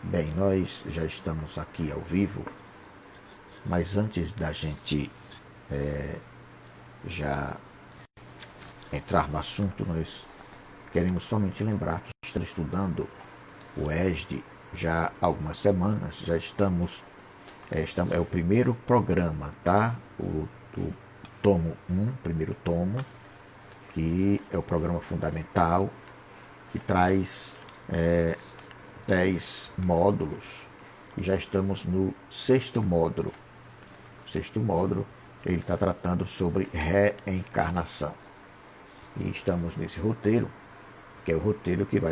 Bem, nós já estamos aqui ao vivo, mas antes da gente já entrar no assunto, nós queremos somente lembrar que estamos estudando o ESD já há algumas semanas, já é o primeiro programa, tá? O tomo 1, primeiro tomo, que é o programa fundamental, que traz 10 módulos, e já estamos no sexto módulo. O sexto módulo, ele está tratando sobre reencarnação. E estamos nesse roteiro, que é o roteiro que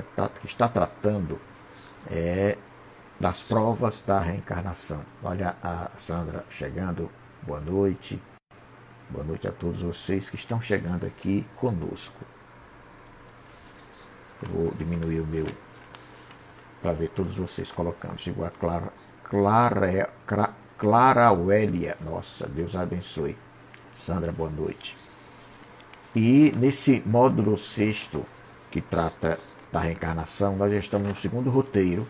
está tratando das provas da reencarnação. Olha a Sandra chegando, boa noite. Boa noite a todos vocês que estão chegando aqui conosco. Eu vou diminuir o meu para ver todos vocês colocando. Chegou a Clara Auélia. Nossa, Deus abençoe. Sandra, boa noite. E nesse módulo sexto, que trata da reencarnação, nós já estamos no segundo roteiro,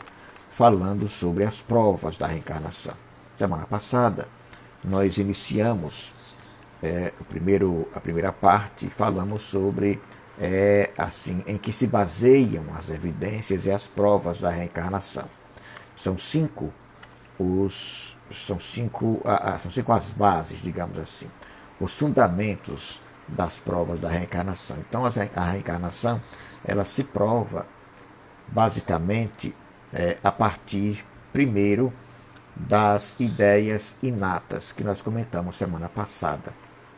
falando sobre as provas da reencarnação. Semana passada, nós iniciamos a primeira parte, falamos sobre em que se baseiam as evidências e as provas da reencarnação. São cinco as bases, digamos assim, os fundamentos das provas da reencarnação. Então, a reencarnação, ela se prova basicamente a partir, primeiro, das ideias inatas que nós comentamos semana passada.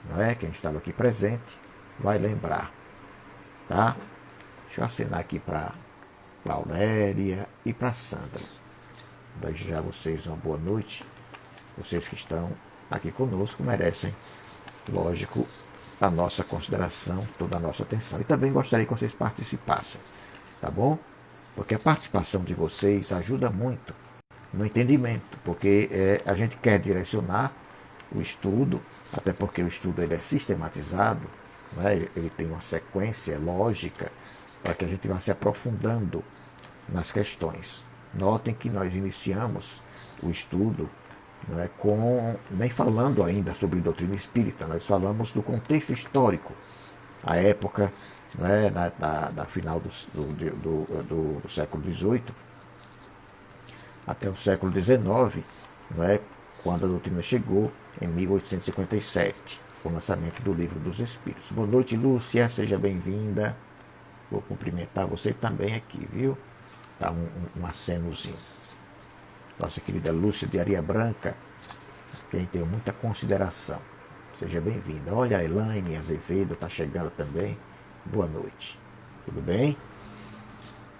Não é? Quem estava aqui presente vai lembrar. Tá? Deixa eu assinar aqui para Laurélia e para Sandra. Desejar a vocês uma boa noite. Vocês que estão aqui conosco merecem, lógico, a nossa consideração, toda a nossa atenção. E também gostaria que vocês participassem, tá bom? Porque a participação de vocês ajuda muito no entendimento, porque a gente quer direcionar o estudo, até porque o estudo ele é sistematizado, né? Ele tem uma sequência lógica para que a gente vá se aprofundando nas questões. Notem que nós iniciamos o estudo nem falando ainda sobre doutrina espírita, nós falamos do contexto histórico, a época da final do século XVIII até o século XIX, quando a doutrina chegou em 1857, o lançamento do Livro dos Espíritos. Boa noite, Lúcia, seja bem-vinda. Vou cumprimentar você também aqui, viu? Dá um acenozinho. Nossa querida Lúcia de Areia Branca, quem tem muita consideração. Seja bem-vinda. Olha, a Elaine Azevedo está chegando também. Boa noite. Tudo bem?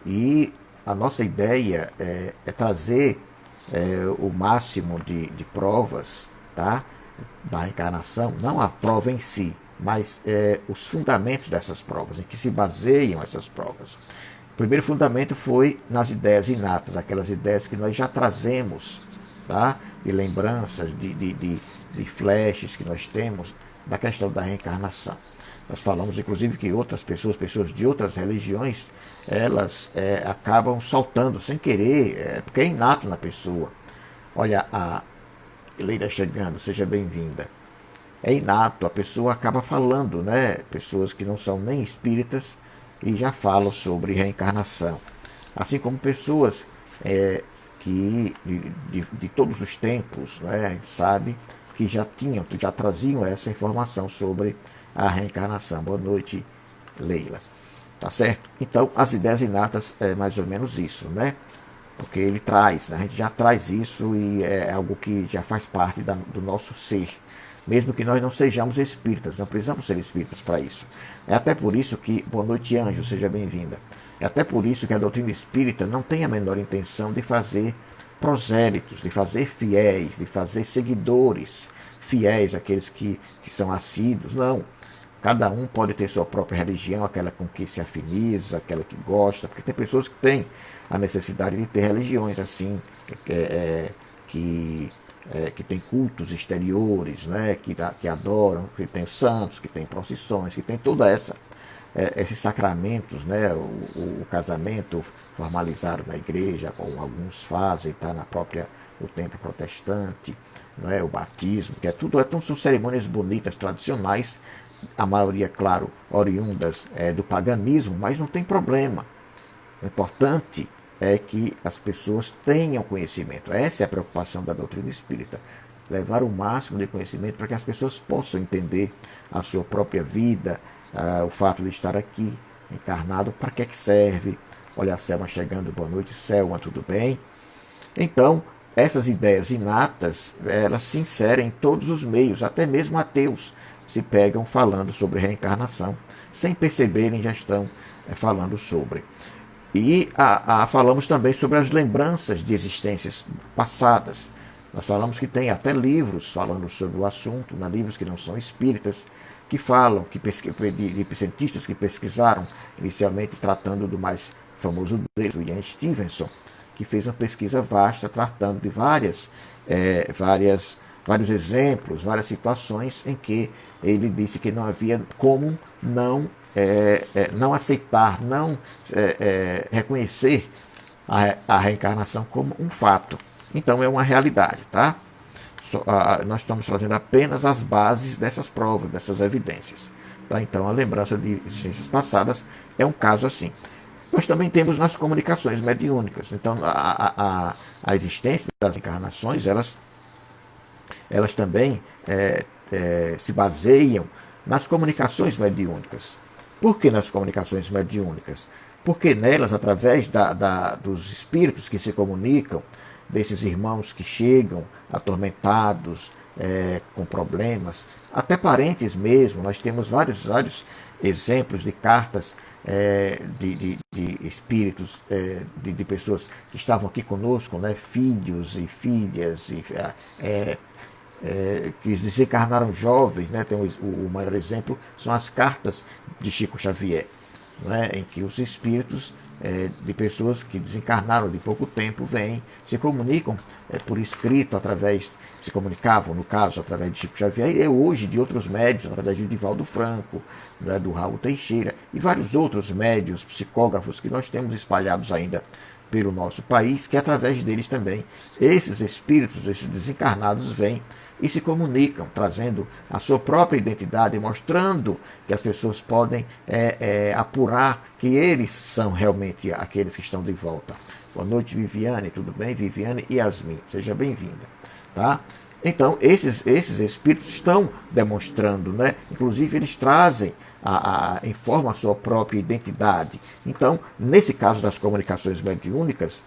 E a nossa ideia é trazer o máximo de provas, tá? Da reencarnação, não a prova em si, mas os fundamentos dessas provas, em que se baseiam essas provas. O primeiro fundamento foi nas ideias inatas, aquelas ideias que nós já trazemos, tá? De lembranças, de flashes que nós temos da questão da reencarnação. Nós falamos, inclusive, que outras pessoas de outras religiões, elas acabam soltando sem querer, porque é inato na pessoa. Olha a Leila chegando, seja bem-vinda. É inato, a pessoa acaba falando, né? Pessoas que não são nem espíritas e já falam sobre reencarnação. Assim como pessoas que de todos os tempos, a gente sabe que já traziam essa informação sobre a reencarnação. Boa noite, Leila. Tá certo? Então, as ideias inatas é mais ou menos isso, né? Porque ele traz, a gente já traz isso e é algo que já faz parte do nosso ser. Mesmo que nós não sejamos espíritas, não precisamos ser espíritas para isso. É até por isso que, boa noite, Anjo, seja bem-vinda. É até por isso que a doutrina espírita não tem a menor intenção de fazer prosélitos, de fazer fiéis, de fazer seguidores fiéis, aqueles que são assíduos. Não. Cada um pode ter sua própria religião, aquela com que se afiniza, aquela que gosta, porque tem pessoas que têm a necessidade de ter religiões assim, que tem cultos exteriores, que adoram, que tem santos, que tem procissões, que tem toda esses sacramentos, né, o casamento formalizado na igreja, como alguns fazem, está na própria o templo protestante, não é, o batismo, que é tudo, então são cerimônias bonitas, tradicionais, a maioria, claro, oriundas do paganismo, mas não tem problema. O importante é que as pessoas tenham conhecimento. Essa é a preocupação da doutrina espírita. Levar o máximo de conhecimento para que as pessoas possam entender a sua própria vida, o fato de estar aqui encarnado, para que é que serve. Olha a Selma chegando, boa noite, Selma, tudo bem? Então, essas ideias inatas, elas se inserem em todos os meios, até mesmo ateus se pegam falando sobre reencarnação, sem perceberem já estão falando sobre. E falamos também sobre as lembranças de existências passadas. Nós falamos que tem até livros falando sobre o assunto, livros que não são espíritas, que falam de cientistas que pesquisaram, inicialmente tratando do mais famoso deles, o Ian Stevenson, que fez uma pesquisa vasta tratando de vários exemplos, várias situações em que ele disse que não havia como não aceitar, não reconhecer a reencarnação como um fato. Então é uma realidade, tá? Nós estamos trazendo apenas as bases dessas provas, dessas evidências. Tá? Então a lembrança de existências passadas é um caso assim. Nós também temos nas comunicações mediúnicas. Então a existência das encarnações, elas também se baseiam nas comunicações mediúnicas. Por que nas comunicações mediúnicas? Porque nelas, através dos espíritos que se comunicam, desses irmãos que chegam atormentados, com problemas, até parentes mesmo, nós temos vários exemplos de cartas de espíritos, de pessoas que estavam aqui conosco, né, filhos e filhas, que desencarnaram jovens, né? Tem o maior exemplo são as cartas de Chico Xavier, né? Em que os espíritos de pessoas que desencarnaram de pouco tempo vêm, se comunicam por escrito, se comunicavam, no caso, através de Chico Xavier, e hoje de outros médios, através de Divaldo Franco, né, do Raul Teixeira, e vários outros médios, psicógrafos que nós temos espalhados ainda pelo nosso país, que através deles também esses espíritos, esses desencarnados vêm e se comunicam, trazendo a sua própria identidade, mostrando que as pessoas podem apurar que eles são realmente aqueles que estão de volta. Boa noite, Viviane, tudo bem? Viviane e Yasmin, seja bem-vinda. Tá? Então, esses espíritos estão demonstrando, né? Inclusive eles trazem, informam a sua própria identidade. Então, nesse caso das comunicações mediúnicas,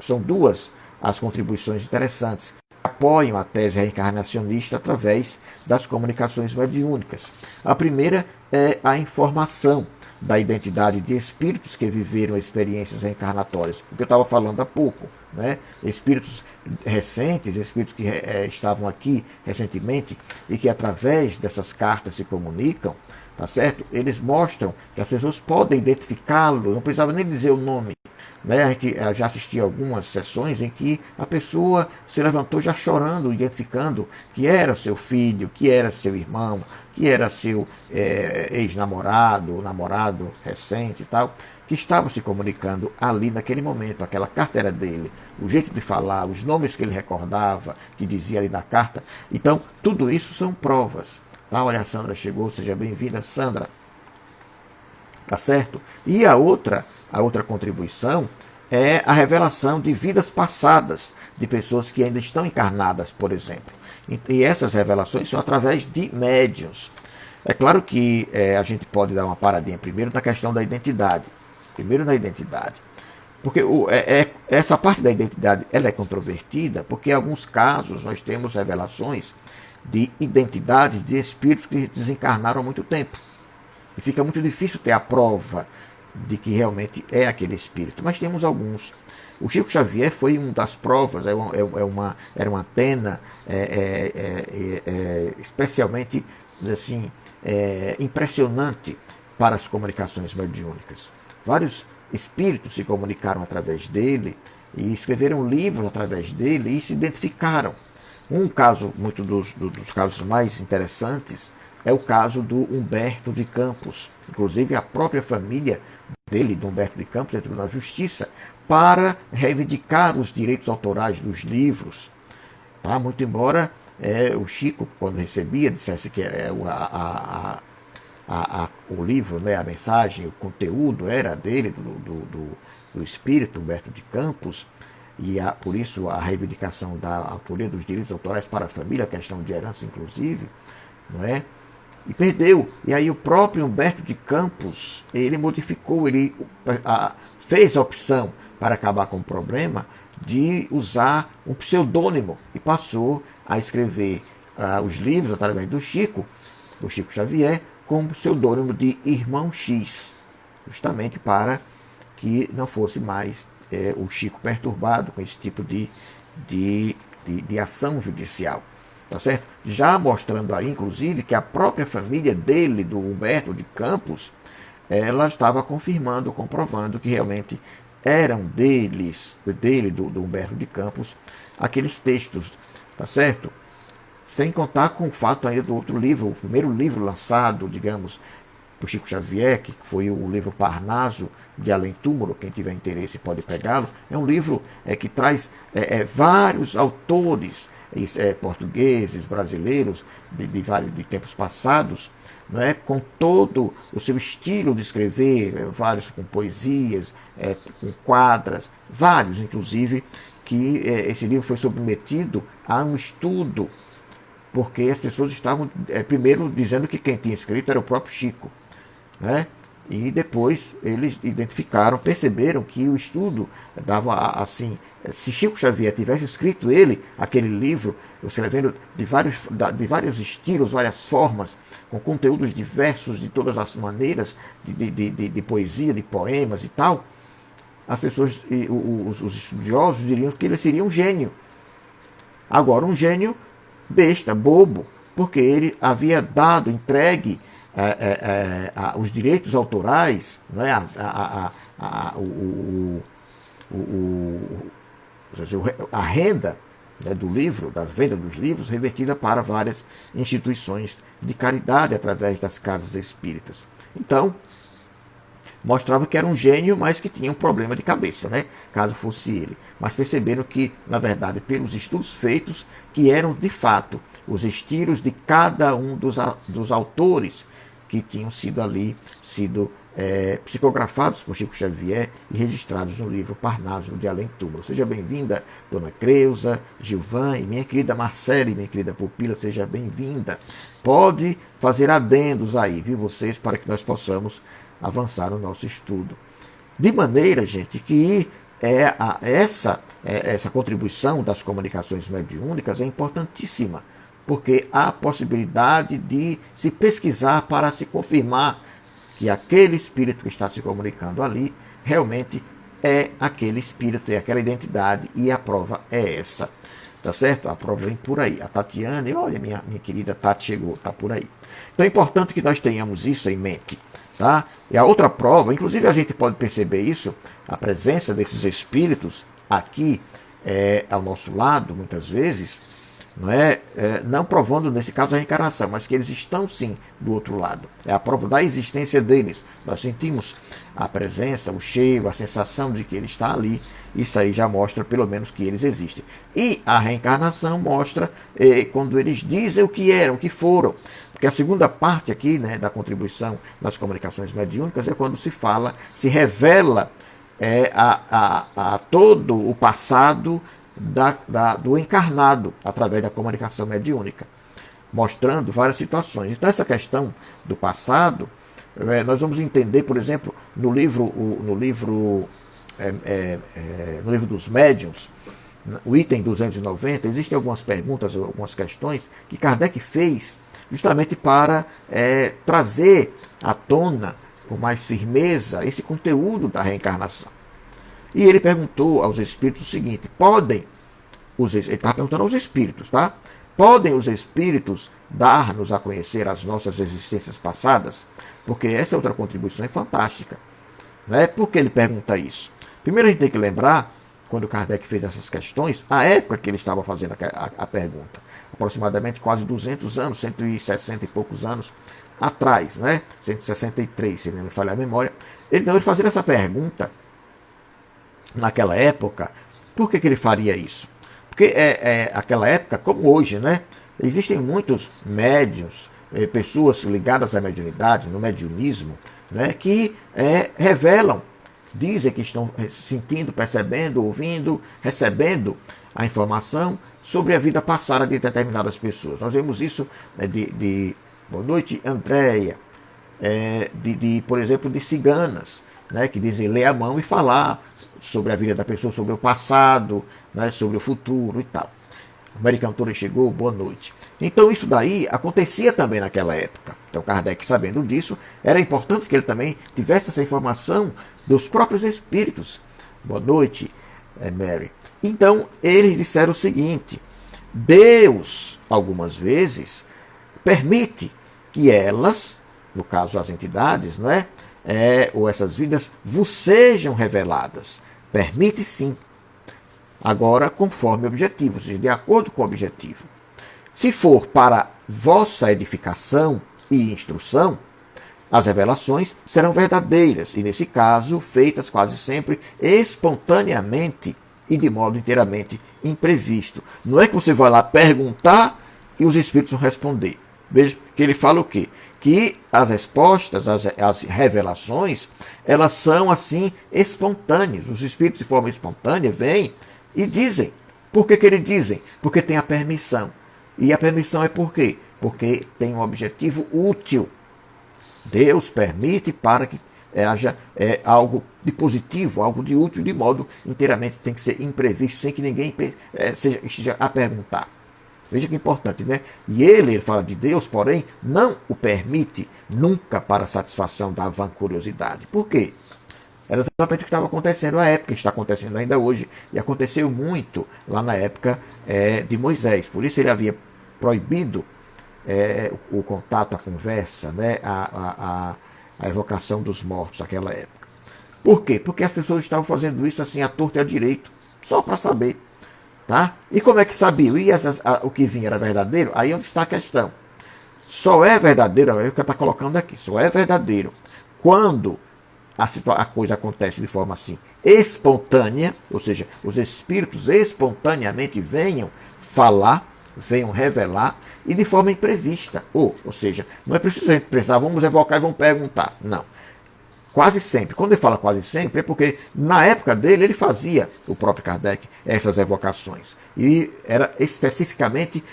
são duas as contribuições interessantes. Apoiam a tese reencarnacionista através das comunicações mediúnicas. A primeira é a informação da identidade de espíritos que viveram experiências reencarnatórias, o que eu estava falando há pouco, né? Espíritos recentes, espíritos que estavam aqui recentemente e que através dessas cartas se comunicam, tá certo? Eles mostram que as pessoas podem identificá-lo, não precisava nem dizer o nome. Né? A gente já assistiu algumas sessões em que a pessoa se levantou já chorando, identificando que era seu filho, que era seu irmão, que era seu ex-namorado, namorado recente e tal, que estava se comunicando ali naquele momento. Aquela carta era dele, o jeito de falar, os nomes que ele recordava, que dizia ali na carta. Então, tudo isso são provas. Tá? Olha, a Sandra chegou, seja bem-vinda, Sandra. Tá certo? E a outra contribuição é a revelação de vidas passadas de pessoas que ainda estão encarnadas, por exemplo. E essas revelações são através de médiuns. É claro que a gente pode dar uma paradinha primeiro na questão da identidade. Primeiro na identidade. Porque essa parte da identidade ela é controvertida, porque em alguns casos nós temos revelações de identidades de espíritos que desencarnaram há muito tempo. E fica muito difícil ter a prova de que realmente é aquele espírito. Mas temos alguns. O Chico Xavier foi uma das provas, era uma antena especialmente assim, impressionante para as comunicações mediúnicas. Vários espíritos se comunicaram através dele e escreveram livros através dele e se identificaram. Um caso, muito dos casos mais interessantes, é o caso do Humberto de Campos. Inclusive, a própria família dele, do Humberto de Campos, entrou na justiça para reivindicar os direitos autorais dos livros. Tá? Muito embora o Chico, quando recebia, dissesse que o livro, né, a mensagem, o conteúdo era dele, do espírito Humberto de Campos, e por isso a reivindicação da autoria dos direitos autorais para a família, a questão de herança inclusive, não é? E perdeu. E aí o próprio Humberto de Campos, ele modificou, ele fez a opção para acabar com o problema de usar um pseudônimo e passou a escrever os livros através do Chico Xavier, com o pseudônimo de Irmão X, justamente para que não fosse mais o Chico perturbado com esse tipo de ação judicial. Tá certo? Já mostrando aí, inclusive, que a própria família dele, do Humberto de Campos, ela estava confirmando, comprovando que realmente eram dele, do Humberto de Campos, aqueles textos, tá certo? Sem contar com o fato ainda do outro livro, o primeiro livro lançado, digamos, por Chico Xavier, que foi o livro Parnaso de Além Túmulo. Quem tiver interesse pode pegá-lo. É um livro que traz vários autores portugueses, brasileiros, de tempos passados, não é? Com todo o seu estilo de escrever, vários com poesias, com quadras, vários inclusive, que esse livro foi submetido a um estudo, porque as pessoas estavam primeiro dizendo que quem tinha escrito era o próprio Chico, né? E depois eles identificaram, perceberam que o estudo dava assim, se Chico Xavier tivesse escrito aquele livro, escrevendo de vários estilos, várias formas, com conteúdos diversos de todas as maneiras, de poesia, de poemas e tal, as pessoas, os estudiosos diriam que ele seria um gênio. Agora, um gênio besta, bobo, porque ele havia dado, entregue os direitos autorais, né, a renda, né, do livro, das vendas dos livros, revertida para várias instituições de caridade através das casas espíritas. Então, mostrava que era um gênio, mas que tinha um problema de cabeça, né, caso fosse ele. Mas perceberam que, na verdade, pelos estudos feitos, que eram de fato os estilos de cada um dos autores que tinham sido psicografados por Chico Xavier e registrados no livro Parnaso de Além Túmulo. Seja bem-vinda, Dona Creuza, Gilvan e minha querida Marcele, minha querida Pupila, seja bem-vinda. Pode fazer adendos aí, viu, vocês, para que nós possamos avançar no nosso estudo. De maneira, gente, que essa contribuição das comunicações mediúnicas é importantíssima, porque há a possibilidade de se pesquisar para se confirmar que aquele espírito que está se comunicando ali realmente é aquele espírito, é aquela identidade, e a prova é essa. Tá certo? A prova vem por aí. A Tatiane, olha, minha querida Tati chegou, está por aí. Então é importante que nós tenhamos isso em mente. Tá? E a outra prova, inclusive a gente pode perceber isso, a presença desses espíritos aqui ao nosso lado, muitas vezes, não provando, nesse caso, a reencarnação, mas que eles estão sim do outro lado. É a prova da existência deles. Nós sentimos a presença, o cheiro, a sensação de que ele está ali. Isso aí já mostra, pelo menos, que eles existem. E a reencarnação mostra quando eles dizem o que eram, o que foram. Porque a segunda parte aqui, né, da contribuição das comunicações mediúnicas é quando se revela a todo o passado do encarnado através da comunicação mediúnica, mostrando várias situações. Então, essa questão do passado, nós vamos entender, por exemplo, no livro dos médiuns, o item 290, existem algumas perguntas, algumas questões que Kardec fez justamente para trazer à tona com mais firmeza esse conteúdo da reencarnação. E ele perguntou aos espíritos o seguinte: ele estava perguntando aos espíritos, tá? Podem os espíritos dar-nos a conhecer as nossas existências passadas? Porque essa outra contribuição é fantástica. Né? Por que ele pergunta isso? Primeiro a gente tem que lembrar quando Kardec fez essas questões, a época que ele estava fazendo a pergunta, aproximadamente quase 200 anos, 160 e poucos anos atrás, né? 163, se não me falha a memória. Então, ele fazendo essa pergunta, naquela época, por que ele faria isso? Porque aquela época, como hoje, né? Existem muitos médiuns, pessoas ligadas à mediunidade, no mediunismo, né? Que revelam, dizem que estão sentindo, percebendo, ouvindo, recebendo a informação sobre a vida passada de determinadas pessoas. Nós vemos isso Boa noite, Andréia, por exemplo, de ciganas, né, que dizem ler a mão e falar sobre a vida da pessoa, sobre o passado, né, sobre o futuro e tal. O Americano Touro chegou, boa noite. Então isso daí acontecia também naquela época. Então Kardec, sabendo disso, era importante que ele também tivesse essa informação dos próprios espíritos. Boa noite, Mary. Então eles disseram o seguinte: Deus, algumas vezes, permite que elas, no caso as entidades, não é? Ou essas vidas, vos sejam reveladas. Permite sim. Agora, conforme o objetivo, ou seja, de acordo com o objetivo. Se for para vossa edificação e instrução, as revelações serão verdadeiras e, nesse caso, feitas quase sempre espontaneamente e de modo inteiramente imprevisto. Não é que você vai lá perguntar e os espíritos vão responder. Veja que ele fala o quê? Que as respostas, as revelações, elas são assim espontâneas. Os espíritos de forma espontânea vêm e dizem. Por que eles dizem? Porque tem a permissão. E a permissão é por quê? Porque tem um objetivo útil. Deus permite para que haja algo de positivo, algo de útil, de modo inteiramente tem que ser imprevisto, sem que ninguém esteja a perguntar. Veja que importante, né? E ele fala de Deus, porém, não o permite nunca para a satisfação da vancuriosidade. Por quê? Era exatamente o que estava acontecendo na época, está acontecendo ainda hoje, e aconteceu muito lá na época de Moisés. Por isso ele havia proibido o contato, a conversa, né? a evocação dos mortos naquela época. Por quê? Porque as pessoas estavam fazendo isso assim à torta e à direito, só para saber. Tá? E como é que sabiam? E o que vinha era verdadeiro? Aí onde está a questão. Só é verdadeiro, é o que está colocando aqui, só é verdadeiro quando a coisa acontece de forma assim espontânea, ou seja, os espíritos espontaneamente venham falar, venham revelar e de forma imprevista. Ou seja, não é preciso a gente pensar, vamos evocar e vamos perguntar. Não. Quase sempre. Quando ele fala quase sempre, é porque na época dele ele fazia, o próprio Kardec, essas evocações. E era especificamente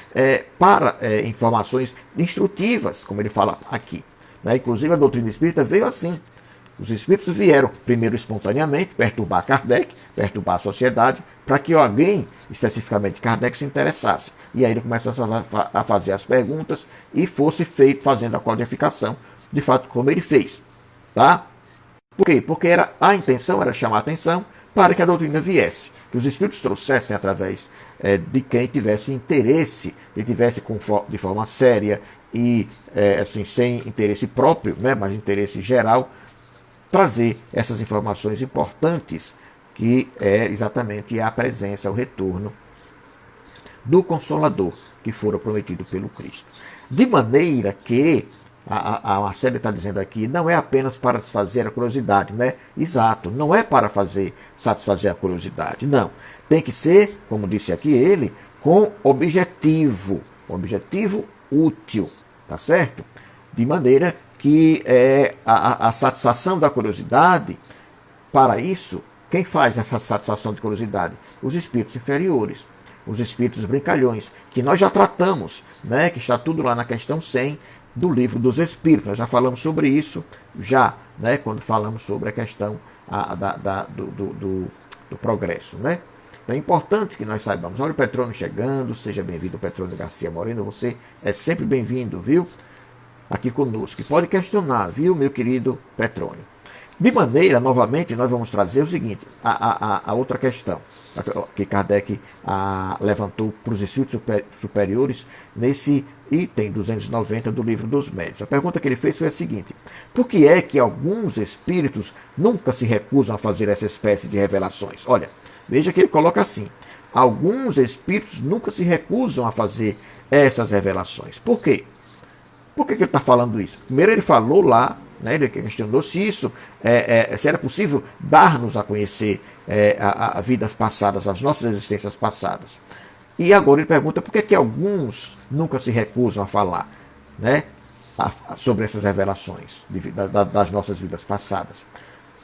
para informações instrutivas, como ele fala aqui. Né? Inclusive a doutrina espírita veio assim. Os espíritos vieram primeiro espontaneamente perturbar Kardec, perturbar a sociedade, para que alguém, especificamente Kardec, se interessasse. E aí ele começa a fazer as perguntas e fosse feito fazendo a codificação, de fato, como ele fez. Tá? Por quê? Porque a intenção era chamar a atenção para que a doutrina viesse, que os espíritos trouxessem através de quem tivesse interesse, que tivesse de forma séria e assim, sem interesse próprio, né, mas interesse geral, trazer essas informações importantes, que é exatamente a presença, o retorno do Consolador, que fora prometido pelo Cristo. De maneira que a Marcela está dizendo aqui, não é apenas para satisfazer a curiosidade, né? Exato, não é para satisfazer a curiosidade, não. Tem que ser, como disse aqui ele, com objetivo útil, tá certo? De maneira que a satisfação da curiosidade, para isso, quem faz essa satisfação de curiosidade? Os espíritos inferiores, os espíritos brincalhões, que nós já tratamos, né? Que está tudo lá na questão 100, do Livro dos Espíritos. Nós já falamos sobre isso, né, quando falamos sobre a questão do progresso. Né? Então é importante que nós saibamos. Olha o Petrônio chegando, seja bem-vindo, Petrônio Garcia Moreno, você é sempre bem-vindo, viu? Aqui conosco. E pode questionar, viu, meu querido Petrônio? De maneira, novamente, nós vamos trazer o seguinte, a outra questão que Kardec levantou para os espíritos superiores nesse item 290 do Livro dos Médiuns. A pergunta que ele fez foi a seguinte: por que é que alguns espíritos nunca se recusam a fazer essa espécie de revelações? Olha, veja que ele coloca assim: alguns espíritos nunca se recusam a fazer essas revelações. Por quê? Por que ele está falando isso? Primeiro ele falou lá, né, ele questionou se isso se era possível dar-nos a conhecer a vidas passadas, as nossas existências passadas. E agora ele pergunta por que alguns nunca se recusam a falar, né, sobre essas revelações das nossas vidas passadas.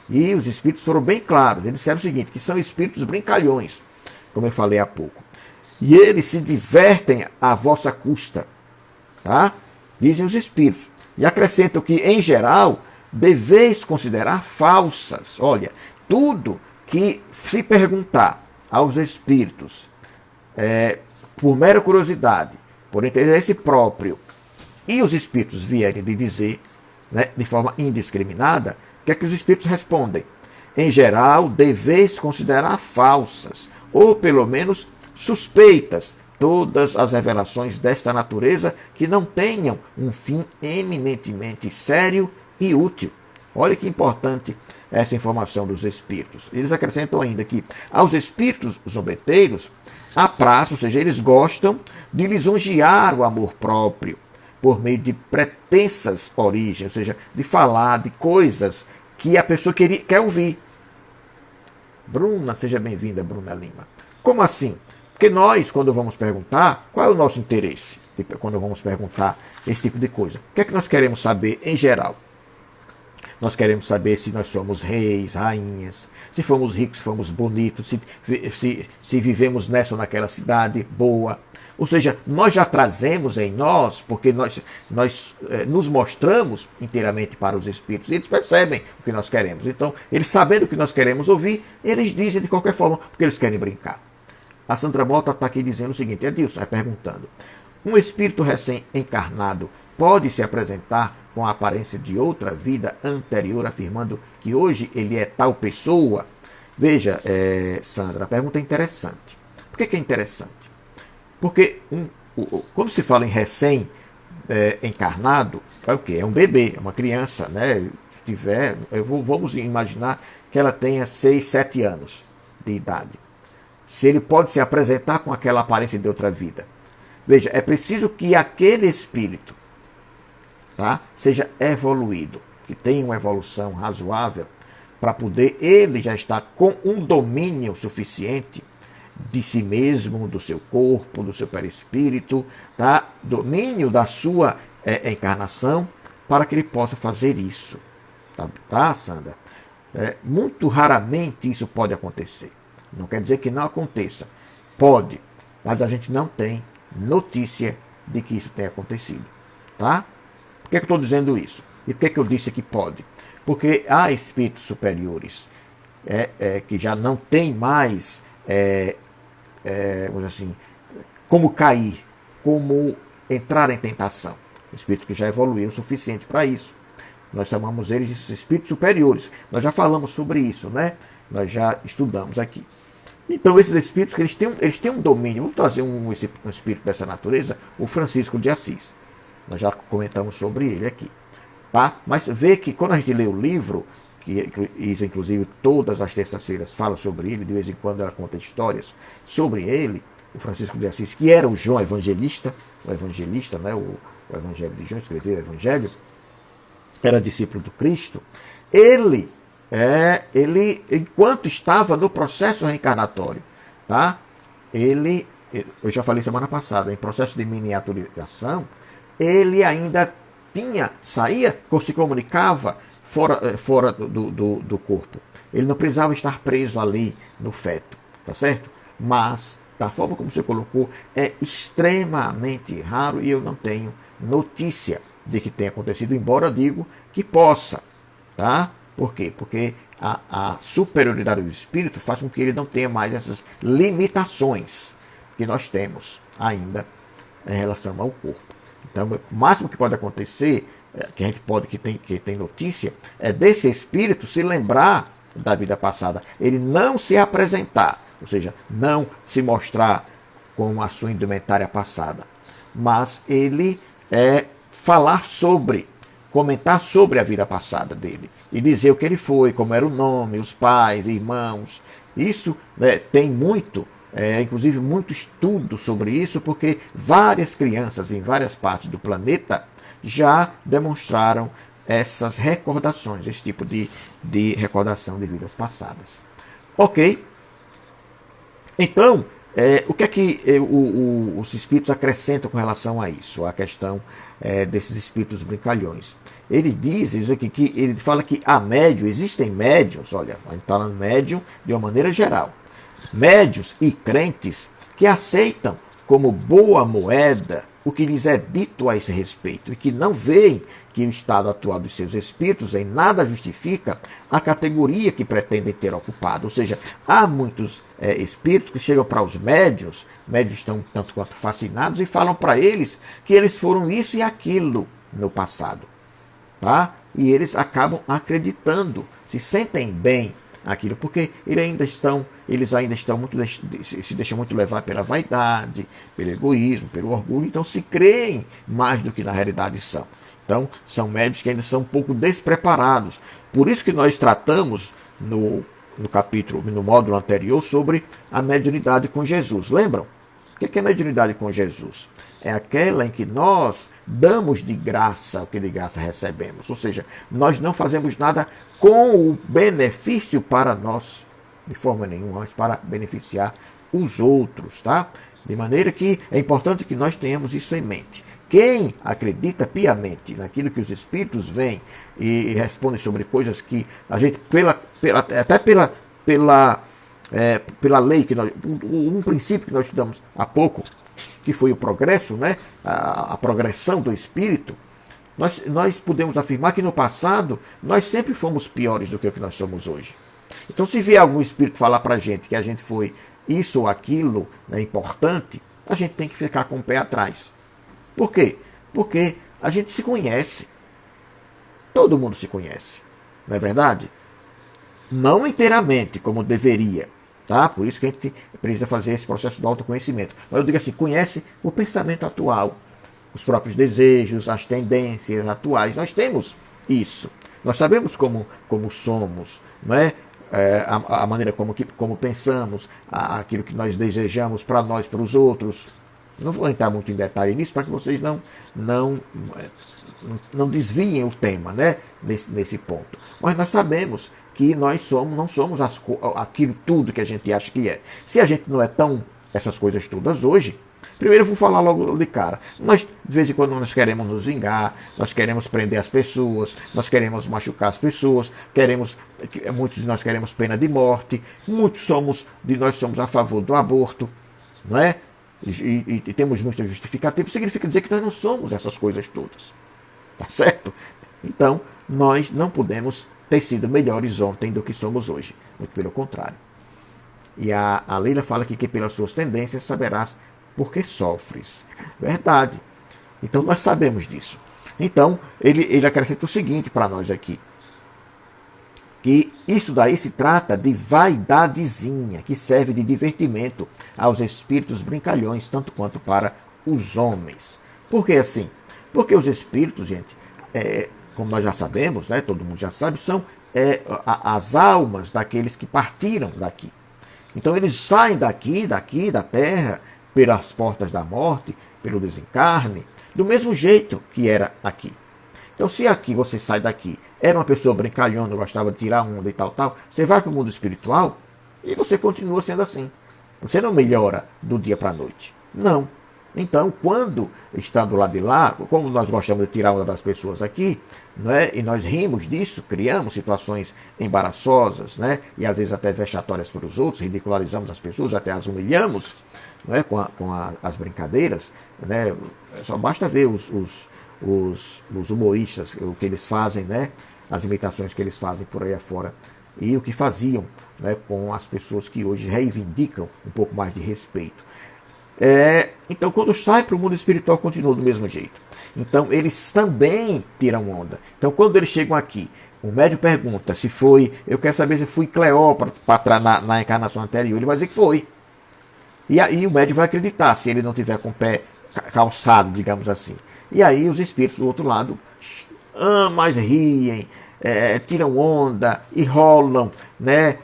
E os espíritos foram bem claros, eles disseram o seguinte, que são espíritos brincalhões, como eu falei há pouco. E eles se divertem à vossa custa, tá? Dizem os espíritos. E acrescentam que, em geral, deveis considerar falsas. Olha, tudo que se perguntar aos espíritos, por mera curiosidade, por interesse próprio, e os espíritos vierem de dizer, né, de forma indiscriminada, o que é que os espíritos respondem? Em geral, deveis considerar falsas, ou pelo menos suspeitas, todas as revelações desta natureza que não tenham um fim eminentemente sério e útil. Olha que importante essa informação dos espíritos. Eles acrescentam ainda que aos espíritos zombeteiros apraz, ou seja, eles gostam de lisonjear o amor próprio por meio de pretensas origens, ou seja, de falar de coisas que a pessoa quer ouvir. Bruna, seja bem-vinda, Bruna Lima. Como assim? Porque nós, quando vamos perguntar, qual é o nosso interesse? Quando vamos perguntar esse tipo de coisa. O que é que nós queremos saber em geral? Nós queremos saber se nós somos reis, rainhas, se fomos ricos, se fomos bonitos, se vivemos nessa ou naquela cidade boa. Ou seja, nós já trazemos em nós, porque nós nos mostramos inteiramente para os espíritos. E eles percebem o que nós queremos. Então, eles sabendo o que nós queremos ouvir, eles dizem de qualquer forma, porque eles querem brincar. A Sandra Mota está aqui dizendo o seguinte, Edilson, perguntando: um espírito recém-encarnado pode se apresentar com a aparência de outra vida anterior, afirmando que hoje ele é tal pessoa? Veja, Sandra, a pergunta é interessante. Por que é interessante? Porque quando se fala em recém-encarnado, é o quê? É um bebê, é uma criança, né? Vamos imaginar que ela tenha 6, 7 anos de idade. Se ele pode se apresentar com aquela aparência de outra vida. Veja, é preciso que aquele espírito, tá, seja evoluído, que tenha uma evolução razoável, para poder ele já estar com um domínio suficiente de si mesmo, do seu corpo, do seu perispírito, tá, domínio da sua encarnação, para que ele possa fazer isso. Tá, Sandra? Muito raramente isso pode acontecer. Não quer dizer que não aconteça. Pode, mas a gente não tem notícia de que isso tenha acontecido. Tá? Por que eu estou dizendo isso? E por que eu disse que pode? Porque há espíritos superiores que já não tem mais assim, como cair, como entrar em tentação. Espíritos que já evoluíram o suficiente para isso. Nós chamamos eles de espíritos superiores. Nós já falamos sobre isso, né? Nós já estudamos aqui. Então, esses espíritos, eles têm um domínio. Vamos trazer um espírito dessa natureza, o Francisco de Assis. Nós já comentamos sobre ele aqui. Tá? Mas vê que quando a gente lê o livro, que isso, inclusive, todas as terças-feiras fala sobre ele, de vez em quando ela conta histórias sobre ele, o Francisco de Assis, que era o João Evangelista, né? O Evangelho de João, escreveu o Evangelho, era discípulo do Cristo. Ele, enquanto estava no processo reencarnatório, tá? Eu já falei semana passada, em processo de miniaturização, ele ainda saía, se comunicava fora do corpo. Ele não precisava estar preso ali no feto, tá certo? Mas, da forma como você colocou, é extremamente raro e eu não tenho notícia de que tenha acontecido, embora digo que possa, tá? Por quê? Porque a superioridade do espírito faz com que ele não tenha mais essas limitações que nós temos ainda em relação ao corpo. Então, o máximo que pode acontecer que a gente pode, que tem notícia, é desse espírito se lembrar da vida passada. Ele não se apresentar, ou seja, não se mostrar com a sua indumentária passada, mas ele falar sobre, comentar sobre a vida passada dele e dizer o que ele foi, como era o nome, os pais, irmãos. Isso tem muito, inclusive muito estudo sobre isso, porque várias crianças em várias partes do planeta já demonstraram essas recordações, esse tipo de recordação de vidas passadas. Ok? Então, o que é que os espíritos acrescentam com relação a isso, a questão desses espíritos brincalhões? Ele diz isso aqui, que ele fala que há médium, existem médiuns, olha, a gente está falando médium de uma maneira geral, médiuns e crentes que aceitam como boa moeda o que lhes é dito a esse respeito e que não veem que o estado atual dos seus espíritos em nada justifica a categoria que pretendem ter ocupado. Ou seja, há muitos espíritos que chegam para os médiuns estão tanto quanto fascinados e falam para eles que eles foram isso e aquilo no passado. Tá? E eles acabam acreditando, se sentem bem aquilo, porque eles ainda estão muito, se deixam muito levar pela vaidade, pelo egoísmo, pelo orgulho, então se creem mais do que na realidade são. Então, são médios que ainda são um pouco despreparados. Por isso que nós tratamos no capítulo, no módulo anterior, sobre a mediunidade com Jesus. Lembram? O que é mediunidade com Jesus? É aquela em que nós damos de graça o que de graça recebemos. Ou seja, nós não fazemos nada com o benefício para nós, de forma nenhuma, mas para beneficiar os outros. Tá? De maneira que é importante que nós tenhamos isso em mente. Quem acredita piamente naquilo que os espíritos veem e respondem sobre coisas que a gente, até pela lei, um princípio que nós estudamos há pouco, que foi o progresso, né? A progressão do espírito, nós podemos afirmar que no passado nós sempre fomos piores do que o que nós somos hoje. Então, se vier algum espírito falar para a gente que a gente foi isso ou aquilo, né, importante, a gente tem que ficar com o pé atrás. Por quê? Porque a gente se conhece. Todo mundo se conhece. Não é verdade? Não inteiramente, como deveria. Tá? Por isso que a gente precisa fazer esse processo do autoconhecimento. Mas eu digo assim, conhece o pensamento atual, os próprios desejos, as tendências atuais. Nós temos isso. Nós sabemos como somos, não é? A maneira como pensamos, aquilo que nós desejamos para nós, para os outros. Não vou entrar muito em detalhe nisso para que vocês não desviem o tema, né? nesse ponto. Mas nós sabemos que nós não somos aquilo tudo que a gente acha que é. Se a gente não é tão essas coisas todas hoje, primeiro eu vou falar logo de cara. Nós, de vez em quando, nós queremos nos vingar, nós queremos prender as pessoas, nós queremos machucar as pessoas, muitos de nós queremos pena de morte, muitos de nós somos a favor do aborto, não é? E temos muita justificativa. Significa dizer que nós não somos essas coisas todas. Tá certo? Então, nós não podemos ter sido melhores ontem do que somos hoje. Muito pelo contrário. E a Leila fala aqui que pelas suas tendências saberás porque sofres. Verdade. Então, nós sabemos disso. Então, ele acrescenta o seguinte para nós aqui. Que isso daí se trata de vaidadezinha, que serve de divertimento aos espíritos brincalhões, tanto quanto para os homens. Por que assim? Porque os espíritos, gente, como nós já sabemos, né, todo mundo já sabe, são as almas daqueles que partiram daqui. Então eles saem daqui, da terra, pelas portas da morte, pelo desencarne, do mesmo jeito que era aqui. Então, se aqui você sai daqui, era uma pessoa brincalhona, gostava de tirar onda e tal, você vai para o mundo espiritual e você continua sendo assim. Você não melhora do dia para a noite. Não. Então, quando está do lado de lá, como nós gostamos de tirar onda das pessoas aqui, né, e nós rimos disso, criamos situações embaraçosas, né, e às vezes até vexatórias para os outros, ridicularizamos as pessoas, até as humilhamos, né, com as brincadeiras, né, só basta ver os humoristas, o que eles fazem, né, as imitações que eles fazem por aí afora, e o que faziam, né, com as pessoas que hoje reivindicam um pouco mais de respeito. Então, quando sai para o mundo espiritual, continua do mesmo jeito. Então, eles também tiram onda. Então, quando eles chegam aqui, o médium pergunta se foi, eu quero saber se fui Cleópatra na encarnação anterior. Ele vai dizer que foi. E aí o médium vai acreditar, se ele não tiver com o pé calçado, digamos assim. E aí os espíritos do outro lado mais riem, tiram onda, enrolam, né?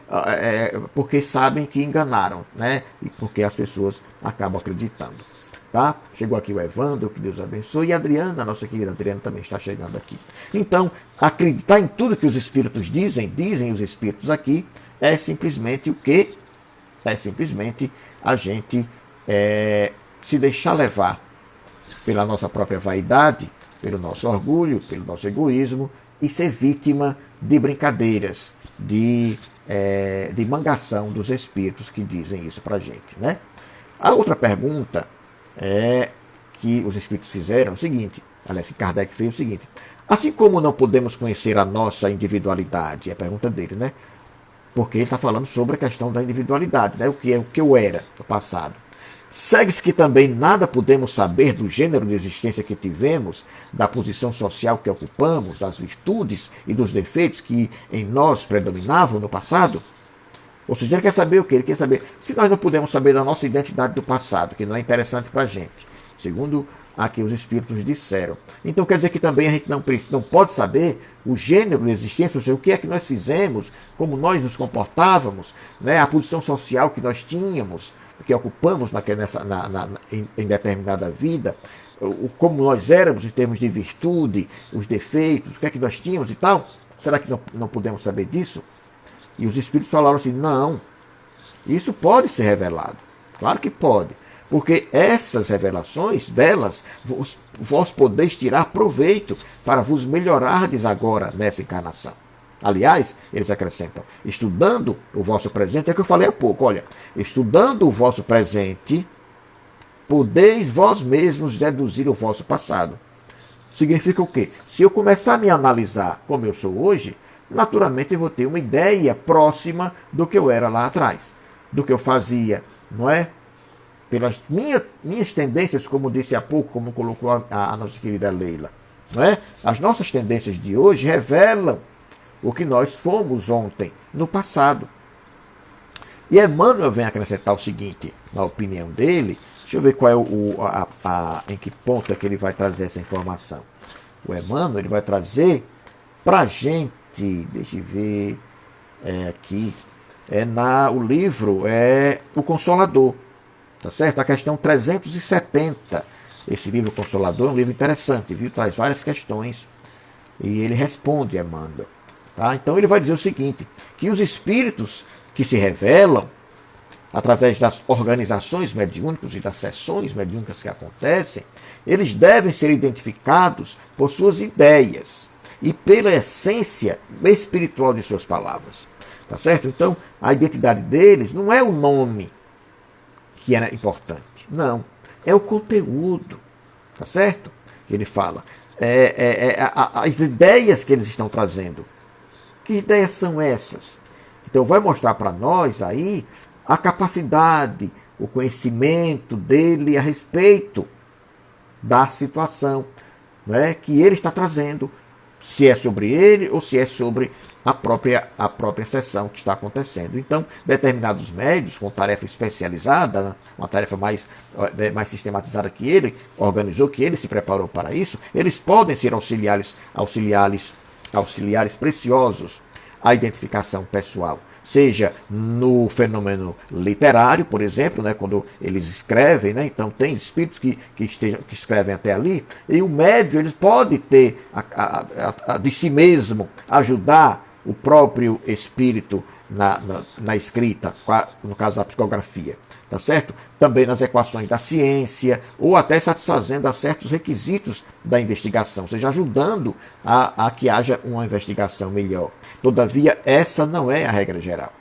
Porque sabem que enganaram, né? E porque as pessoas acabam acreditando. Tá? Chegou aqui o Evandro, que Deus abençoe, e a Adriana, nossa querida Adriana, também está chegando aqui. Então, acreditar em tudo que os espíritos dizem os espíritos aqui, é simplesmente o quê? É simplesmente a gente se deixar levar pela nossa própria vaidade, pelo nosso orgulho, pelo nosso egoísmo, e ser vítima de brincadeiras, de mangação dos espíritos que dizem isso para a gente, né? A outra pergunta que os espíritos fizeram é o seguinte, aliás, que Kardec fez o seguinte: assim como não podemos conhecer a nossa individualidade, é a pergunta dele, né? Porque ele está falando sobre a questão da individualidade, né? O que eu era no passado. Segue-se que também nada podemos saber do gênero de existência que tivemos, da posição social que ocupamos, das virtudes e dos defeitos que em nós predominavam no passado? Ou seja, ele quer saber o quê? Ele quer saber se nós não podemos saber da nossa identidade do passado, que não é interessante para a gente, segundo aqui os espíritos disseram. Então quer dizer que também a gente não pode saber o gênero de existência, ou seja, o que é que nós fizemos, como nós nos comportávamos, né? A posição social que nós tínhamos, que ocupamos em determinada vida, como nós éramos em termos de virtude, os defeitos, o que é que nós tínhamos e tal. Será que não podemos saber disso? E os espíritos falaram assim: não, isso pode ser revelado. Claro que pode. Porque essas revelações delas, vós podeis tirar proveito para vos melhorardes agora nessa encarnação. Aliás, eles acrescentam, estudando o vosso presente, é o que eu falei há pouco, olha, estudando o vosso presente, podeis vós mesmos deduzir o vosso passado. Significa o quê? Se eu começar a me analisar como eu sou hoje, naturalmente eu vou ter uma ideia próxima do que eu era lá atrás, do que eu fazia, não é? Pelas minhas tendências, como disse há pouco, como colocou a nossa querida Leila, não é? As nossas tendências de hoje revelam o que nós fomos ontem, no passado. E Emmanuel vem acrescentar o seguinte, na opinião dele, deixa eu ver qual é em que ponto é que ele vai trazer essa informação. O Emmanuel ele vai trazer para a gente, deixa eu ver, aqui, o livro O Consolador, tá certo? A questão 370. Esse livro Consolador é um livro interessante, viu? Traz várias questões e ele responde, Emmanuel. Tá? Então ele vai dizer o seguinte, que os espíritos que se revelam através das organizações mediúnicas e das sessões mediúnicas que acontecem, eles devem ser identificados por suas ideias e pela essência espiritual de suas palavras. Tá certo? Então, a identidade deles não é o nome que é importante, não. É o conteúdo, tá certo? Ele fala. As ideias que eles estão trazendo. Que ideias são essas? Então vai mostrar para nós aí a capacidade, o conhecimento dele a respeito da situação, né, que ele está trazendo, se é sobre ele ou se é sobre a própria sessão que está acontecendo. Então, determinados médios com tarefa especializada, uma tarefa mais sistematizada que ele organizou, que ele se preparou para isso, eles podem ser auxiliares preciosos à identificação pessoal, seja no fenômeno literário, por exemplo, né, quando eles escrevem, né, então tem espíritos que escrevem até ali, e o médium ele pode ter de si mesmo ajudar o próprio espírito na escrita, no caso da psicografia, tá certo? Também nas equações da ciência, ou até satisfazendo a certos requisitos da investigação, ou seja, ajudando a que haja uma investigação melhor. Todavia, essa não é a regra geral.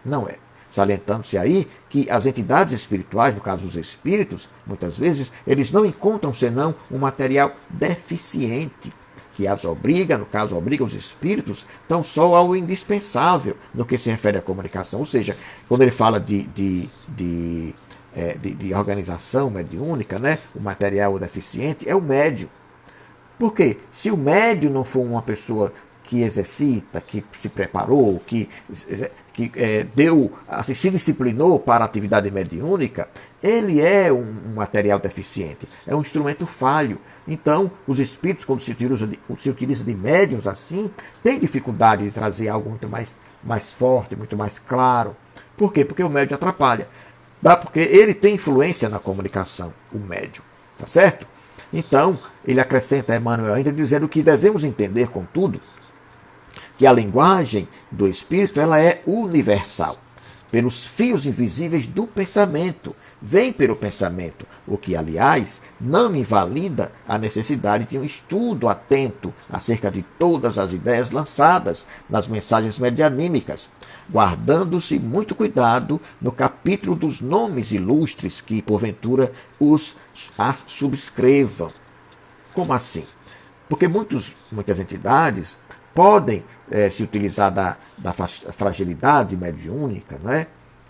Não é. Salientando-se aí que as entidades espirituais, no caso os espíritos, muitas vezes, eles não encontram senão um material deficiente, que as obriga, no caso, obriga os espíritos, tão só ao indispensável no que se refere à comunicação. Ou seja, quando ele fala de de organização mediúnica, né? O material deficiente é o médium. Por quê? Se o médium não for uma pessoa que exercita, que se preparou, que assim, se disciplinou para a atividade mediúnica, ele é um material deficiente, é um instrumento falho. Então, os espíritos, quando se utiliza de médiuns assim, têm dificuldade de trazer algo muito mais forte, muito mais claro. Por quê? Porque o médium atrapalha. Porque ele tem influência na comunicação, o médium. Tá certo? Então, ele acrescenta, Emmanuel, ainda dizendo que devemos entender, contudo, que a linguagem do Espírito ela é universal, pelos fios invisíveis do pensamento, vem pelo pensamento, o que, aliás, não invalida a necessidade de um estudo atento acerca de todas as ideias lançadas nas mensagens medianímicas, guardando-se muito cuidado no capítulo dos nomes ilustres que, porventura, as subscrevam. Como assim? Porque muitas entidades podem se utilizar da fragilidade mediúnica, né?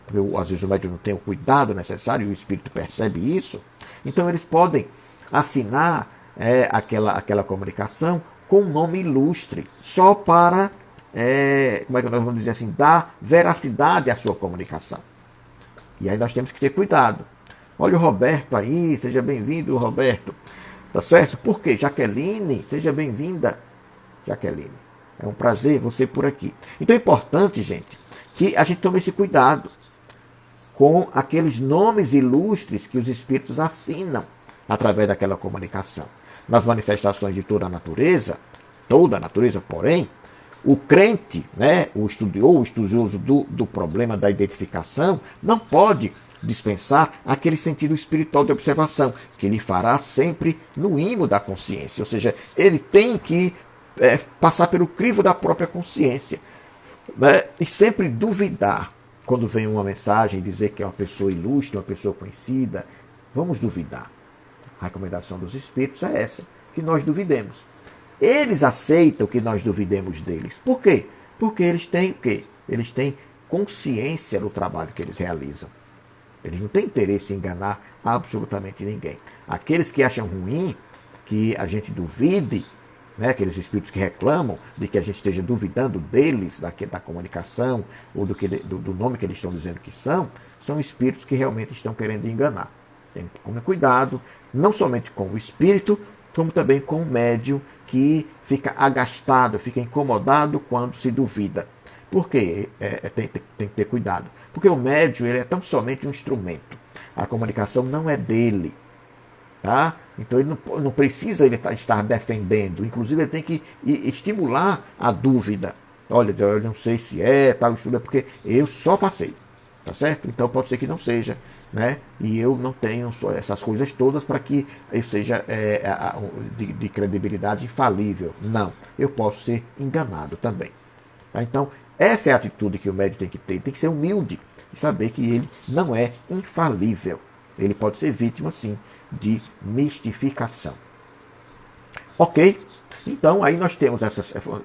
Porque às vezes o médium não tem o cuidado necessário e o espírito percebe isso. Então eles podem assinar aquela comunicação com um nome ilustre, só para, como é que nós vamos dizer assim, dar veracidade à sua comunicação. E aí nós temos que ter cuidado. Olha o Roberto aí, seja bem-vindo, Roberto. Tá certo? Por quê? Jaqueline, seja bem-vinda, Jaqueline. É um prazer você por aqui. Então é importante, gente, que a gente tome esse cuidado com aqueles nomes ilustres que os espíritos assinam através daquela comunicação. Nas manifestações de toda a natureza, porém, o crente, né, o estudioso do problema da identificação, não pode dispensar aquele sentido espiritual de observação, que ele fará sempre no imo da consciência. Ou seja, ele tem que passar pelo crivo da própria consciência, né, e sempre duvidar. Quando vem uma mensagem dizer que é uma pessoa ilustre, uma pessoa conhecida, vamos duvidar. A recomendação dos espíritos é essa, que nós duvidemos. Eles aceitam que nós duvidemos deles. Por quê? Porque eles têm o quê? Eles têm consciência do trabalho que eles realizam. Eles não têm interesse em enganar absolutamente ninguém. Aqueles que acham ruim que a gente duvide, né, aqueles espíritos que reclamam de que a gente esteja duvidando deles, da comunicação, ou do nome que eles estão dizendo que são espíritos que realmente estão querendo enganar. Tem que tomar cuidado, não somente com o espírito, como também com o médium que fica agastado, fica incomodado quando se duvida. Por quê? Tem que ter cuidado. Porque o médium ele é tão somente um instrumento. A comunicação não é dele. Tá? Então ele não precisa estar defendendo. Inclusive ele tem que estimular a dúvida. Olha, eu não sei se tal estudo, é porque eu só passei. Tá certo? Então pode ser que não seja. Né? E eu não tenho só essas coisas todas para que eu seja de credibilidade infalível. Não. Eu posso ser enganado também. Tá? Então, essa é a atitude que o médium tem que ter. Tem que ser humilde e saber que ele não é infalível. Ele pode ser vítima, sim, de mistificação. Ok? Então, aí nós temos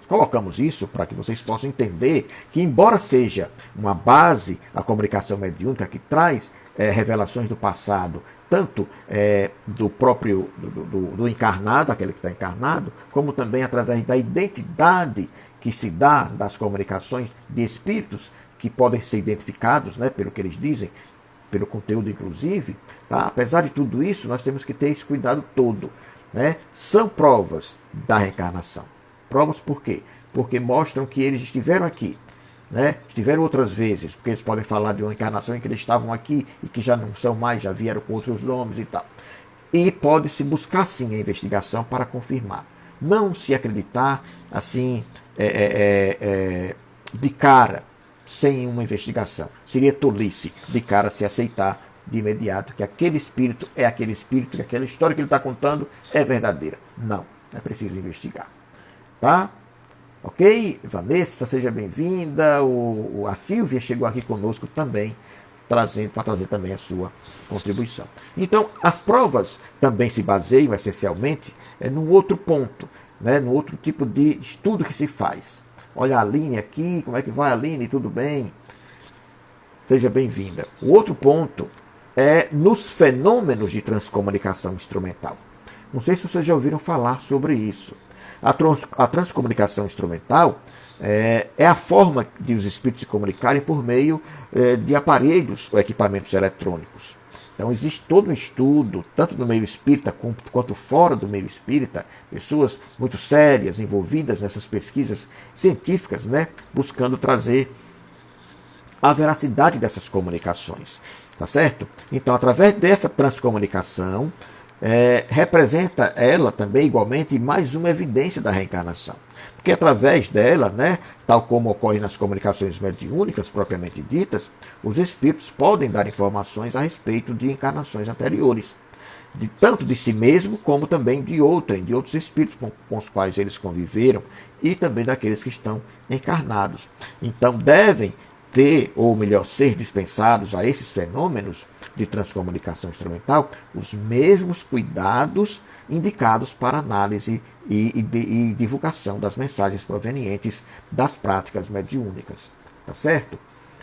colocamos isso para que vocês possam entender que, embora seja uma base, a comunicação mediúnica que traz revelações do passado, tanto do próprio do encarnado, aquele que está encarnado, como também através da identidade que se dá das comunicações de espíritos que podem ser identificados, né, pelo que eles dizem, pelo conteúdo inclusive, tá? Apesar de tudo isso, nós temos que ter esse cuidado todo. Né? São provas da reencarnação. Provas por quê? Porque mostram que eles estiveram aqui. Né? Estiveram outras vezes, porque eles podem falar de uma encarnação em que eles estavam aqui e que já não são mais, já vieram com outros nomes e tal. E pode-se buscar sim a investigação para confirmar. Não se acreditar assim de cara, sem uma investigação. Seria tolice de cara se aceitar de imediato que aquele espírito é aquele espírito, que aquela história que ele está contando é verdadeira. Não, é preciso investigar. Tá? Ok? Vanessa, seja bem-vinda. A Silvia chegou aqui conosco também, para trazer também a sua contribuição. Então, as provas também se baseiam essencialmente num outro ponto, né, num outro tipo de estudo que se faz. Olha a Aline aqui, como é que vai, Aline? Tudo bem? Seja bem-vinda. O outro ponto nos fenômenos de transcomunicação instrumental. Não sei se vocês já ouviram falar sobre isso. A transcomunicação instrumental é a forma de os espíritos se comunicarem por meio de aparelhos ou equipamentos eletrônicos. Então existe todo um estudo, tanto no meio espírita quanto fora do meio espírita, pessoas muito sérias envolvidas nessas pesquisas científicas, né, buscando trazer a veracidade dessas comunicações. Tá certo? Então, através dessa transcomunicação, representa ela também igualmente mais uma evidência da reencarnação. Porque através dela, né, tal como ocorre nas comunicações mediúnicas propriamente ditas, os espíritos podem dar informações a respeito de encarnações anteriores, tanto de si mesmo como também de outros espíritos com os quais eles conviveram e também daqueles que estão encarnados. Então devem ter, ou melhor, ser dispensados a esses fenômenos de transcomunicação instrumental os mesmos cuidados indicados para análise e divulgação das mensagens provenientes das práticas mediúnicas. Tá certo?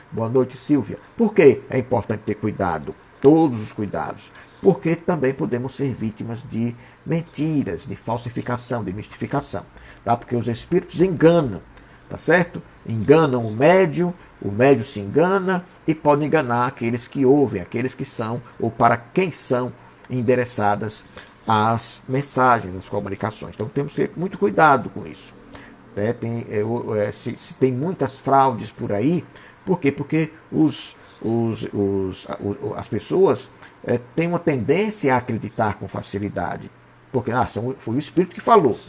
Boa noite, Silvia. Por que é importante ter cuidado? Todos os cuidados. Porque também podemos ser vítimas de mentiras, de falsificação, de mistificação. Tá? Porque os espíritos enganam, tá certo? Enganam o médium se engana e pode enganar aqueles que ouvem, aqueles que são, ou para quem são endereçadas as mensagens, as comunicações. Então temos que ter muito cuidado com isso. Se tem muitas fraudes por aí, por quê? Porque as pessoas têm uma tendência a acreditar com facilidade. Porque foi o Espírito que falou.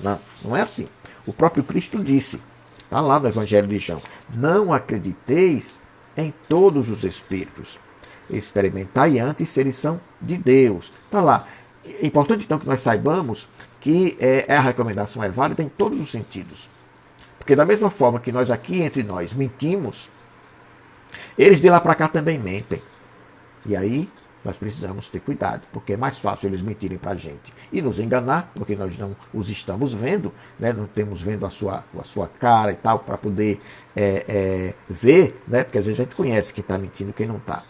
Não é assim. O próprio Cristo disse. Está lá no Evangelho de João. Não acrediteis em todos os espíritos. Experimentai antes se eles são de Deus. Está lá. É importante, então, que nós saibamos que a recomendação é válida em todos os sentidos. Porque da mesma forma que nós aqui entre nós mentimos, eles de lá para cá também mentem. E aí nós precisamos ter cuidado, porque é mais fácil eles mentirem para a gente e nos enganar, porque nós não os estamos vendo, né? Não temos vendo a sua cara e tal, para poder ver, né? Porque às vezes a gente conhece quem está mentindo e quem não está.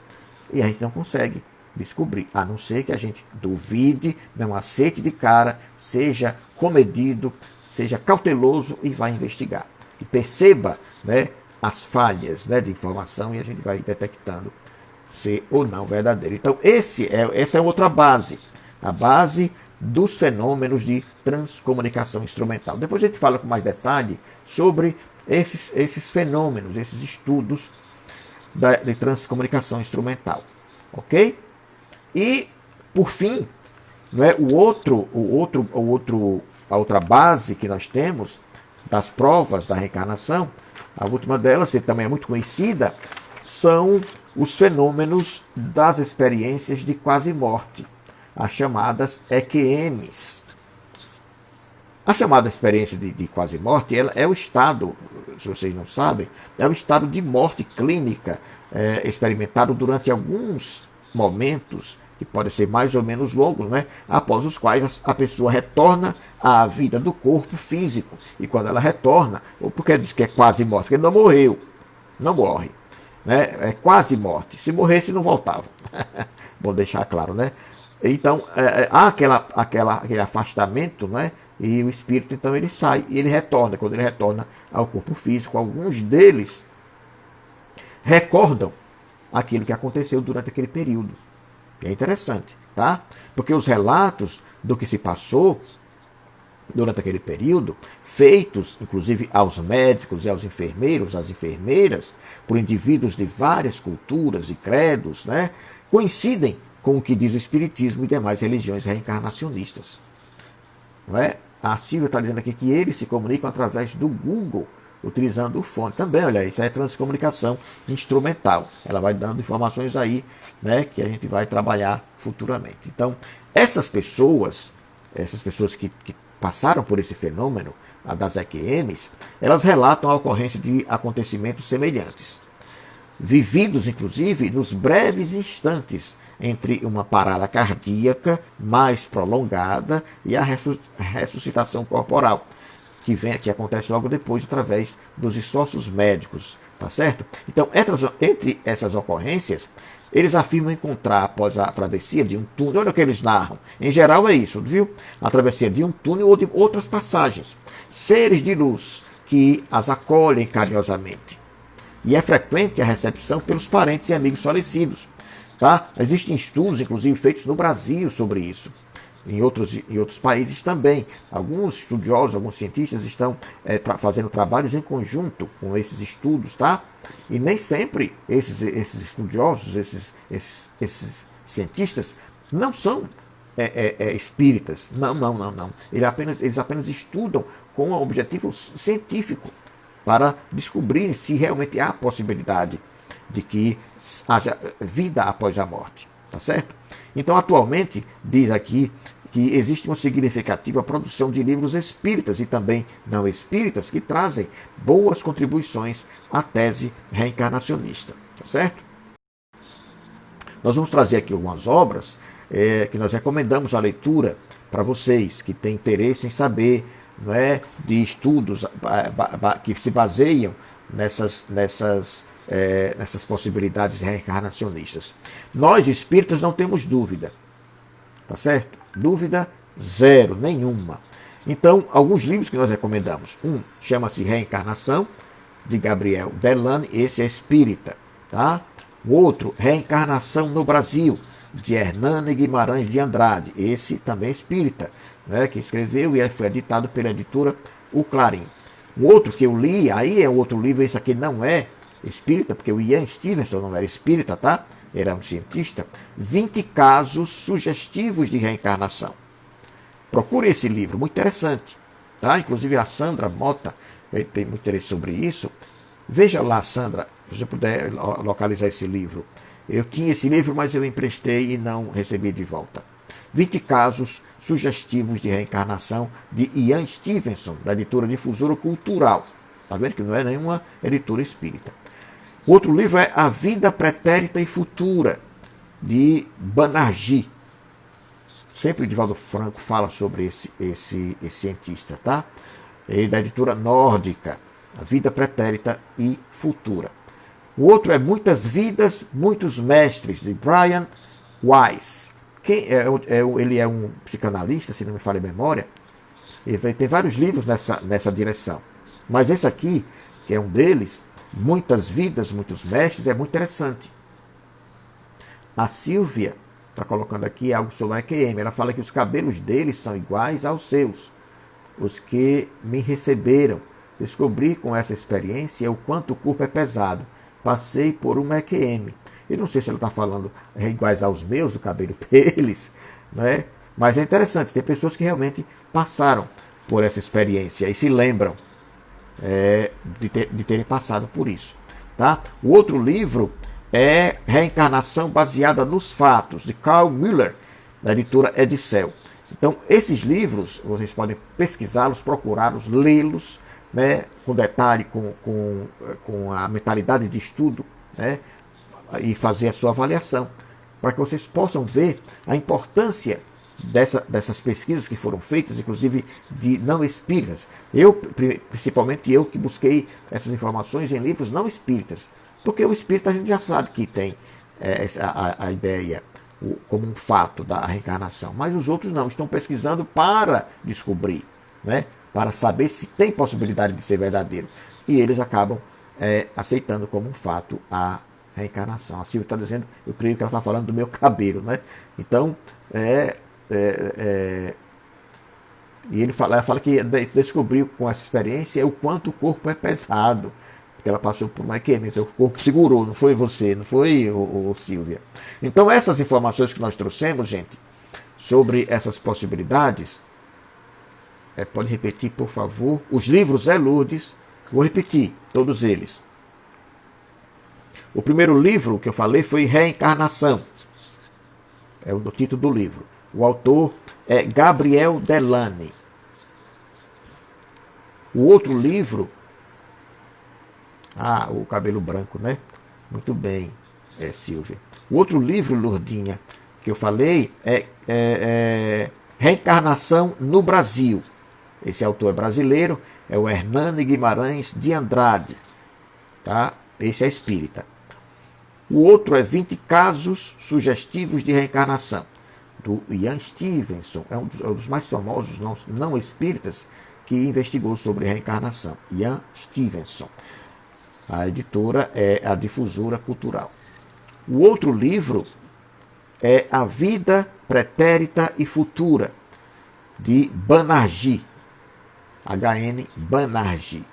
E a gente não consegue descobrir, a não ser que a gente duvide, não aceite de cara, seja comedido, seja cauteloso e vá investigar. E perceba, né, as falhas, né, de informação, e a gente vai detectando ser ou não verdadeiro. Então, essa é outra base, a base dos fenômenos de transcomunicação instrumental. Depois a gente fala com mais detalhe sobre esses fenômenos, esses estudos de transcomunicação instrumental. Ok? E, por fim, né, a outra base que nós temos das provas da reencarnação, a última delas, que também é muito conhecida, são os fenômenos das experiências de quase morte, as chamadas EQMs. A chamada experiência de quase morte é o estado, se vocês não sabem, é o estado de morte clínica experimentado durante alguns momentos, que podem ser mais ou menos longos, né, após os quais a pessoa retorna à vida do corpo físico. E quando ela retorna, ou porque diz que é quase morte, porque não morreu, não morre. Né? É quase morte. Se morresse, não voltava. Bom deixar claro, né? Então, há aquele afastamento, né? E o espírito, então, ele sai e ele retorna. Quando ele retorna ao corpo físico, alguns deles recordam aquilo que aconteceu durante aquele período. E é interessante, tá? Porque os relatos do que se passou durante aquele período, feitos inclusive aos médicos e aos enfermeiros, às enfermeiras, por indivíduos de várias culturas e credos, né, coincidem com o que diz o Espiritismo e demais religiões reencarnacionistas. Não é? A Silvia está dizendo aqui que eles se comunicam através do Google, utilizando o fone. Também, olha, isso é transcomunicação instrumental. Ela vai dando informações aí, né, que a gente vai trabalhar futuramente. Então, essas pessoas que passaram por esse fenômeno, a das EQMs, elas relatam a ocorrência de acontecimentos semelhantes, vividos inclusive nos breves instantes entre uma parada cardíaca mais prolongada e a ressuscitação corporal, que acontece logo depois através dos esforços médicos, tá certo? Então, entre essas ocorrências, Eles afirmam encontrar, após a travessia de um túnel, olha o que eles narram, em geral é isso, viu? A travessia de um túnel ou de outras passagens, seres de luz que as acolhem carinhosamente. E é frequente a recepção pelos parentes e amigos falecidos. Tá? Existem estudos, inclusive, feitos no Brasil sobre isso. Em outros países também. Alguns estudiosos, alguns cientistas estão fazendo trabalhos em conjunto com esses estudos, tá? E nem sempre esses estudiosos, esses cientistas, não são espíritas. Não. Eles apenas estudam com um objetivo científico para descobrir se realmente há possibilidade de que haja vida após a morte. Tá certo? Então, atualmente, diz aqui que existe uma significativa produção de livros espíritas e também não espíritas que trazem boas contribuições à tese reencarnacionista. Tá certo? Nós vamos trazer aqui algumas obras que nós recomendamos a leitura para vocês que têm interesse em saber, não é, de estudos que se baseiam nessas possibilidades reencarnacionistas. Nós, espíritas, não temos dúvida. Tá certo? Dúvida zero, nenhuma. Então, alguns livros que nós recomendamos. Um chama-se Reencarnação, de Gabriel Delane, esse é espírita. Tá? O outro, Reencarnação no Brasil, de Hernani Guimarães de Andrade, esse também é espírita, né, que escreveu e foi editado pela editora O Clarim. O outro que eu li, aí é outro livro, esse aqui não é espírita, porque o Ian Stevenson não era espírita, tá? Era um cientista. 20 casos sugestivos de reencarnação. Procure esse livro, muito interessante. Tá? Inclusive a Sandra Mota tem muito interesse sobre isso. Veja lá, Sandra, se você puder localizar esse livro. Eu tinha esse livro, mas eu emprestei e não recebi de volta. 20 casos sugestivos de reencarnação, de Ian Stevenson, da editora Difusora Cultural. Está vendo que não é nenhuma editora espírita. O outro livro é A Vida Pretérita e Futura, de Banerjee. Sempre o Divaldo Franco fala sobre esse cientista, tá? Ele é da editora nórdica, A Vida Pretérita e Futura. O outro é Muitas Vidas, Muitos Mestres, de Brian Weiss. Ele é um psicanalista, se não me falha a memória. Ele tem vários livros nessa direção. Mas esse aqui, que é um deles, Muitas Vidas, Muitos Mestres, é muito interessante. A Silvia está colocando aqui algo sobre a EQM. Ela fala que os cabelos deles são iguais aos seus, os que me receberam. Descobri com essa experiência o quanto o corpo é pesado. Passei por uma EQM. Eu não sei se ela está falando iguais aos meus, o cabelo deles, né? Mas é interessante, tem pessoas que realmente passaram por essa experiência e se lembram de terem passado por isso. Tá? O outro livro é Reencarnação Baseada nos Fatos, de Carl Müller, da editora Edicel. Então, esses livros, vocês podem pesquisá-los, procurá-los, lê-los, né, com detalhe, com a mentalidade de estudo, né, e fazer a sua avaliação, para que vocês possam ver a importância dessas pesquisas que foram feitas, inclusive de não espíritas. Principalmente eu, que busquei essas informações em livros não espíritas, porque o espírita a gente já sabe que tem a ideia como um fato da reencarnação, mas os outros não, estão pesquisando para descobrir, né? Para saber se tem possibilidade de ser verdadeiro. E eles acabam aceitando como um fato a reencarnação. A Silvia está dizendo, eu creio que ela está falando do meu cabelo, né? Então, e ela fala que descobriu com essa experiência o quanto o corpo é pesado. Porque ela passou por uma EQM, então o corpo segurou, não foi você, não foi o Silvia. Então, essas informações que nós trouxemos, gente, sobre essas possibilidades, pode repetir, por favor. Os livros Lourdes, vou repetir, todos eles. O primeiro livro que eu falei foi Reencarnação. É o título do livro. O autor é Gabriel Delane. O outro livro... o cabelo branco, né? Muito bem, Silvia. O outro livro, Lourdinha, que eu falei é Reencarnação no Brasil. Esse autor é brasileiro, é o Hernani Guimarães de Andrade. Tá? Esse é espírita. O outro é 20 casos sugestivos de reencarnação, do Ian Stevenson, é um dos mais famosos não espíritas que investigou sobre reencarnação. Ian Stevenson. A editora é a Difusora Cultural. O outro livro é A Vida Pretérita e Futura, de Banerjee, H.N. Banerjee,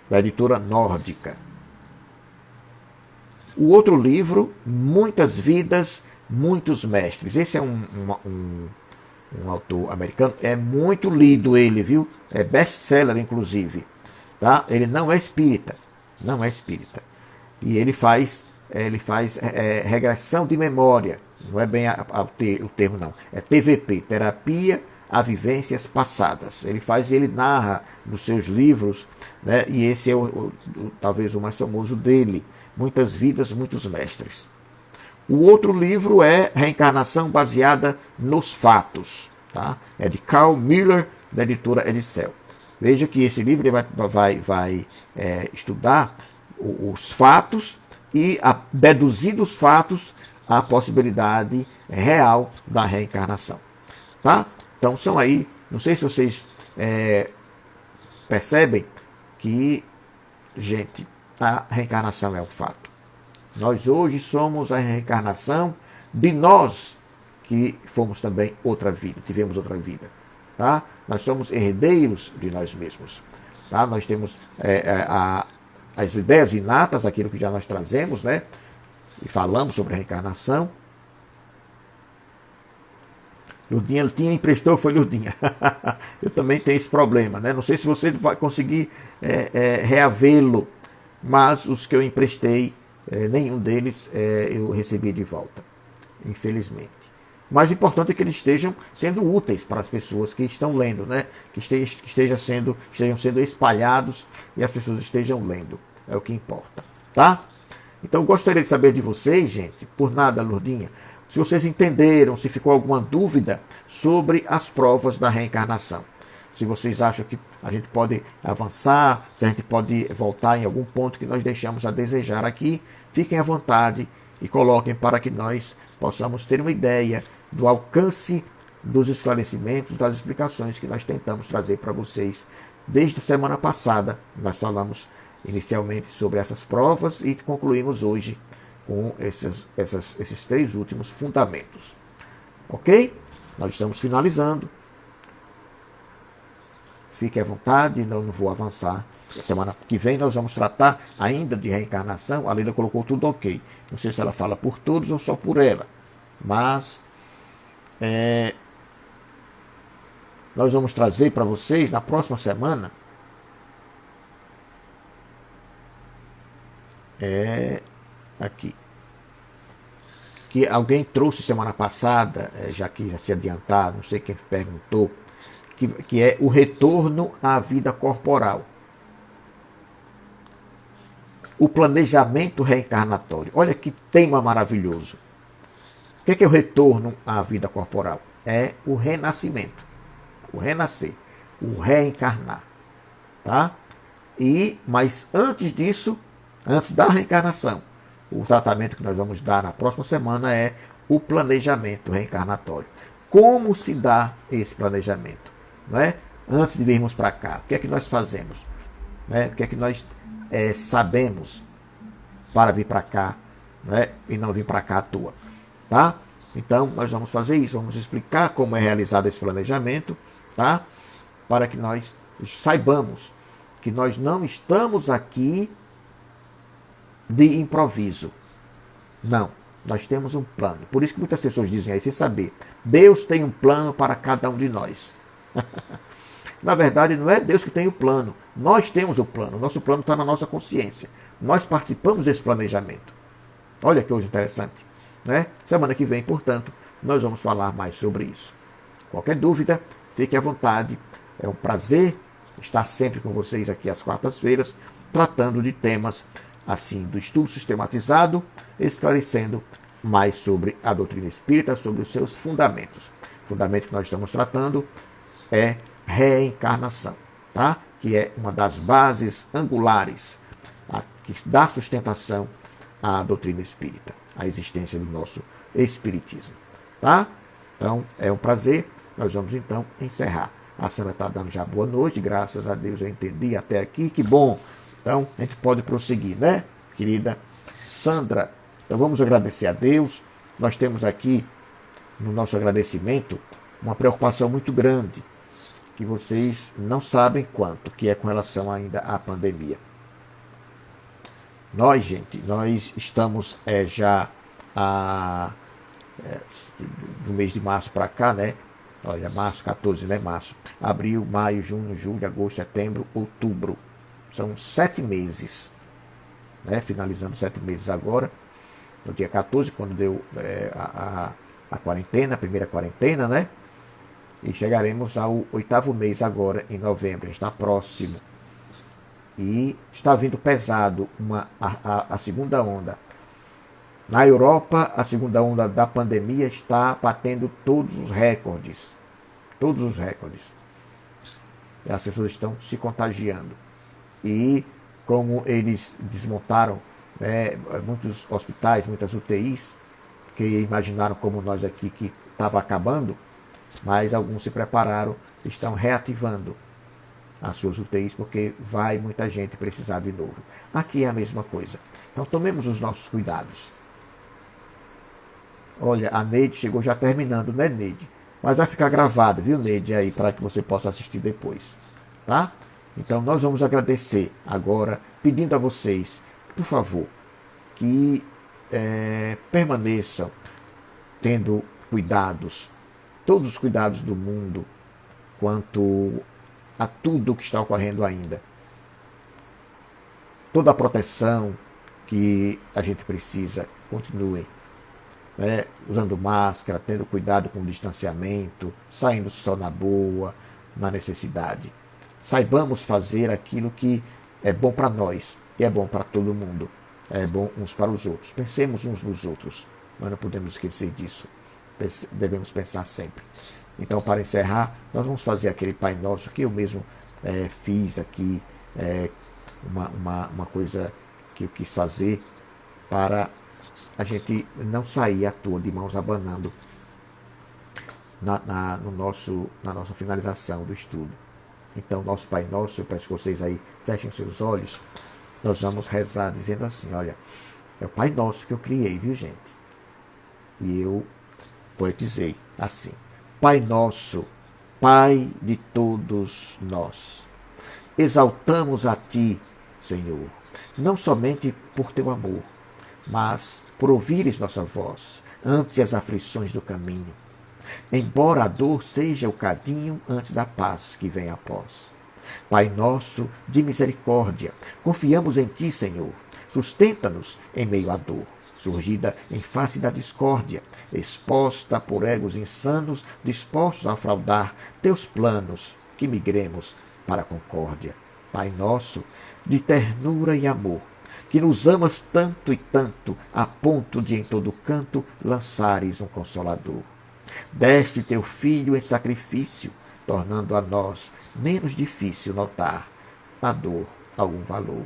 da editora nórdica. O outro livro, Muitas Vidas, Muitos Mestres. Esse é um autor americano, é muito lido ele, viu? É best-seller, inclusive. Tá? Ele não é espírita, não é espírita. E ele faz regressão de memória, não é bem o termo não, é TVP, Terapia a Vivências Passadas. Ele narra nos seus livros, né? E esse é talvez o mais famoso dele, Muitas Vidas, Muitos Mestres. O outro livro é Reencarnação Baseada nos Fatos, tá? É de Carl Miller, da editora Edicel. Veja que esse livro ele vai estudar os fatos e deduzir dos fatos a possibilidade real da reencarnação. Tá? Então são aí, não sei se vocês percebem que, gente, a reencarnação é um fato. Nós hoje somos a reencarnação de nós que fomos também outra vida, tivemos outra vida. Tá? Nós somos herdeiros de nós mesmos. Tá? Nós temos as ideias inatas, aquilo que já nós trazemos, né? E falamos sobre a reencarnação. Lourdinha emprestou, foi Lourdinha. Eu também tenho esse problema, né? Não sei se você vai conseguir reavê-lo, mas os que eu emprestei, nenhum deles eu recebi de volta, infelizmente. Mas o importante é que eles estejam sendo úteis para as pessoas que estão lendo, né? Que estejam sendo espalhados e as pessoas estejam lendo. É o que importa, tá? Então, gostaria de saber de vocês, gente, por nada, Lourdinha, se vocês entenderam, se ficou alguma dúvida sobre as provas da reencarnação. Se vocês acham que a gente pode avançar, se a gente pode voltar em algum ponto que nós deixamos a desejar aqui, fiquem à vontade e coloquem para que nós possamos ter uma ideia do alcance dos esclarecimentos, das explicações que nós tentamos trazer para vocês. Desde a semana passada, nós falamos inicialmente sobre essas provas e concluímos hoje com esses 3 últimos fundamentos. Ok? Nós estamos finalizando. Fique à vontade, não vou avançar. Semana que vem nós vamos tratar ainda de reencarnação. A Leila colocou tudo ok. Não sei se ela fala por todos ou só por ela. Mas nós vamos trazer para vocês na próxima semana aqui que alguém trouxe semana passada, já se adiantar, não sei quem perguntou, que é o retorno à vida corporal. O planejamento reencarnatório. Olha que tema maravilhoso. O que é o retorno à vida corporal? É o renascimento, o renascer, o reencarnar. Tá? Mas antes disso, antes da reencarnação, o tratamento que nós vamos dar na próxima semana é o planejamento reencarnatório. Como se dá esse planejamento? Não é? Antes de virmos para cá, o que é que nós fazemos? O que é que nós sabemos para vir para cá, e não vir para cá à toa? Tá? Então, nós vamos fazer isso, vamos explicar como é realizado esse planejamento, tá? Para que nós saibamos que nós não estamos aqui de improviso. Não, nós temos um plano. Por isso que muitas pessoas dizem aí, sem saber, Deus tem um plano para cada um de nós. Na verdade, não é Deus que tem o plano. Nós temos o plano. O nosso plano está na nossa consciência. Nós participamos desse planejamento. Olha que hoje interessante. Né? Semana que vem, portanto, nós vamos falar mais sobre isso. Qualquer dúvida, fique à vontade. É um prazer estar sempre com vocês aqui às quartas-feiras, tratando de temas assim do estudo sistematizado, esclarecendo mais sobre a doutrina espírita, sobre os seus fundamentos. O fundamento que nós estamos tratando é reencarnação, tá? Que é uma das bases angulares, tá? Que dá sustentação a doutrina espírita, a existência do nosso espiritismo. Tá? Então, é um prazer. Nós vamos, então, encerrar. A Sandra está dando já boa noite. Graças a Deus eu entendi até aqui. Que bom. Então, a gente pode prosseguir, né, querida Sandra? Então, vamos agradecer a Deus. Nós temos aqui, no nosso agradecimento, uma preocupação muito grande, que vocês não sabem quanto, que é com relação ainda à pandemia. Nós, gente, nós estamos já do mês de março para cá, né? Olha, março, 14, né? Março, abril, maio, junho, julho, agosto, setembro, outubro. São 7 meses, né? Finalizando 7 meses agora, no dia 14, quando deu a quarentena, a primeira quarentena, né? E chegaremos ao 8º mês agora, em novembro, a gente está próximo. E está vindo pesado a segunda onda. Na Europa, a segunda onda da pandemia está batendo todos os recordes. Todos os recordes. As pessoas estão se contagiando. E como eles desmontaram, né, muitos hospitais, muitas UTIs, que imaginaram como nós aqui que estava acabando, mas alguns se prepararam, estão reativando as suas UTIs, porque vai muita gente precisar de novo. Aqui é a mesma coisa. Então tomemos os nossos cuidados. Olha, a Neide chegou já terminando, né, Neide? Mas vai ficar gravada, viu, Neide, aí, para que você possa assistir depois. Tá? Então nós vamos agradecer agora, pedindo a vocês, por favor, que permaneçam tendo cuidados, todos os cuidados do mundo, quanto a tudo que está ocorrendo ainda. Toda a proteção que a gente precisa, continue, né, usando máscara, tendo cuidado com o distanciamento, saindo só na boa, na necessidade. Saibamos fazer aquilo que é bom para nós e é bom para todo mundo. É bom uns para os outros. Pensemos uns nos outros, mas não podemos esquecer disso. Devemos pensar sempre. Então, para encerrar, nós vamos fazer aquele Pai Nosso que eu mesmo fiz aqui, uma coisa que eu quis fazer para a gente não sair à toa de mãos abanando na nossa finalização do estudo. Então, nosso Pai Nosso, eu peço que vocês aí fechem seus olhos, nós vamos rezar dizendo assim, olha, é o Pai Nosso que eu criei, viu, gente? E eu poetizei assim: Pai Nosso, Pai de todos nós, exaltamos a Ti, Senhor, não somente por Teu amor, mas por ouvires nossa voz ante as aflições do caminho, embora a dor seja o cadinho antes da paz que vem após. Pai nosso de misericórdia, confiamos em Ti, Senhor, sustenta-nos em meio à dor, surgida em face da discórdia, exposta por egos insanos, dispostos a fraudar Teus planos, que migremos para a concórdia. Pai nosso, de ternura e amor, que nos amas tanto e tanto, a ponto de em todo canto lançares um Consolador. Deste Teu Filho em sacrifício, tornando a nós menos difícil notar a dor algum valor.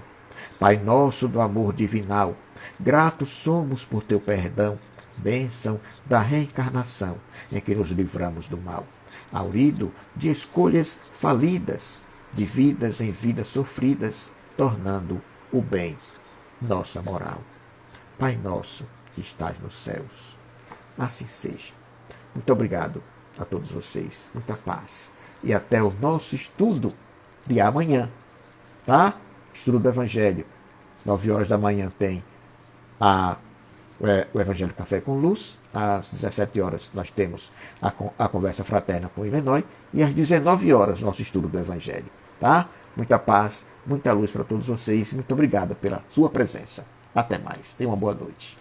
Pai nosso do amor divinal, gratos somos por Teu perdão, bênção da reencarnação em que nos livramos do mal, aurido de escolhas falidas, de vidas em vidas sofridas, tornando o bem nossa moral. Pai nosso que estás nos céus, assim seja. Muito obrigado a todos vocês, muita paz. E até o nosso estudo de amanhã, tá? Estudo do Evangelho. 9 horas da manhã tem o Evangelho Café com Luz. Às 17 horas nós temos a conversa fraterna com Illinois. E às 19 horas nosso estudo do Evangelho, tá? Muita paz, muita luz para todos vocês. Muito obrigado pela sua presença. Até mais. Tenha uma boa noite.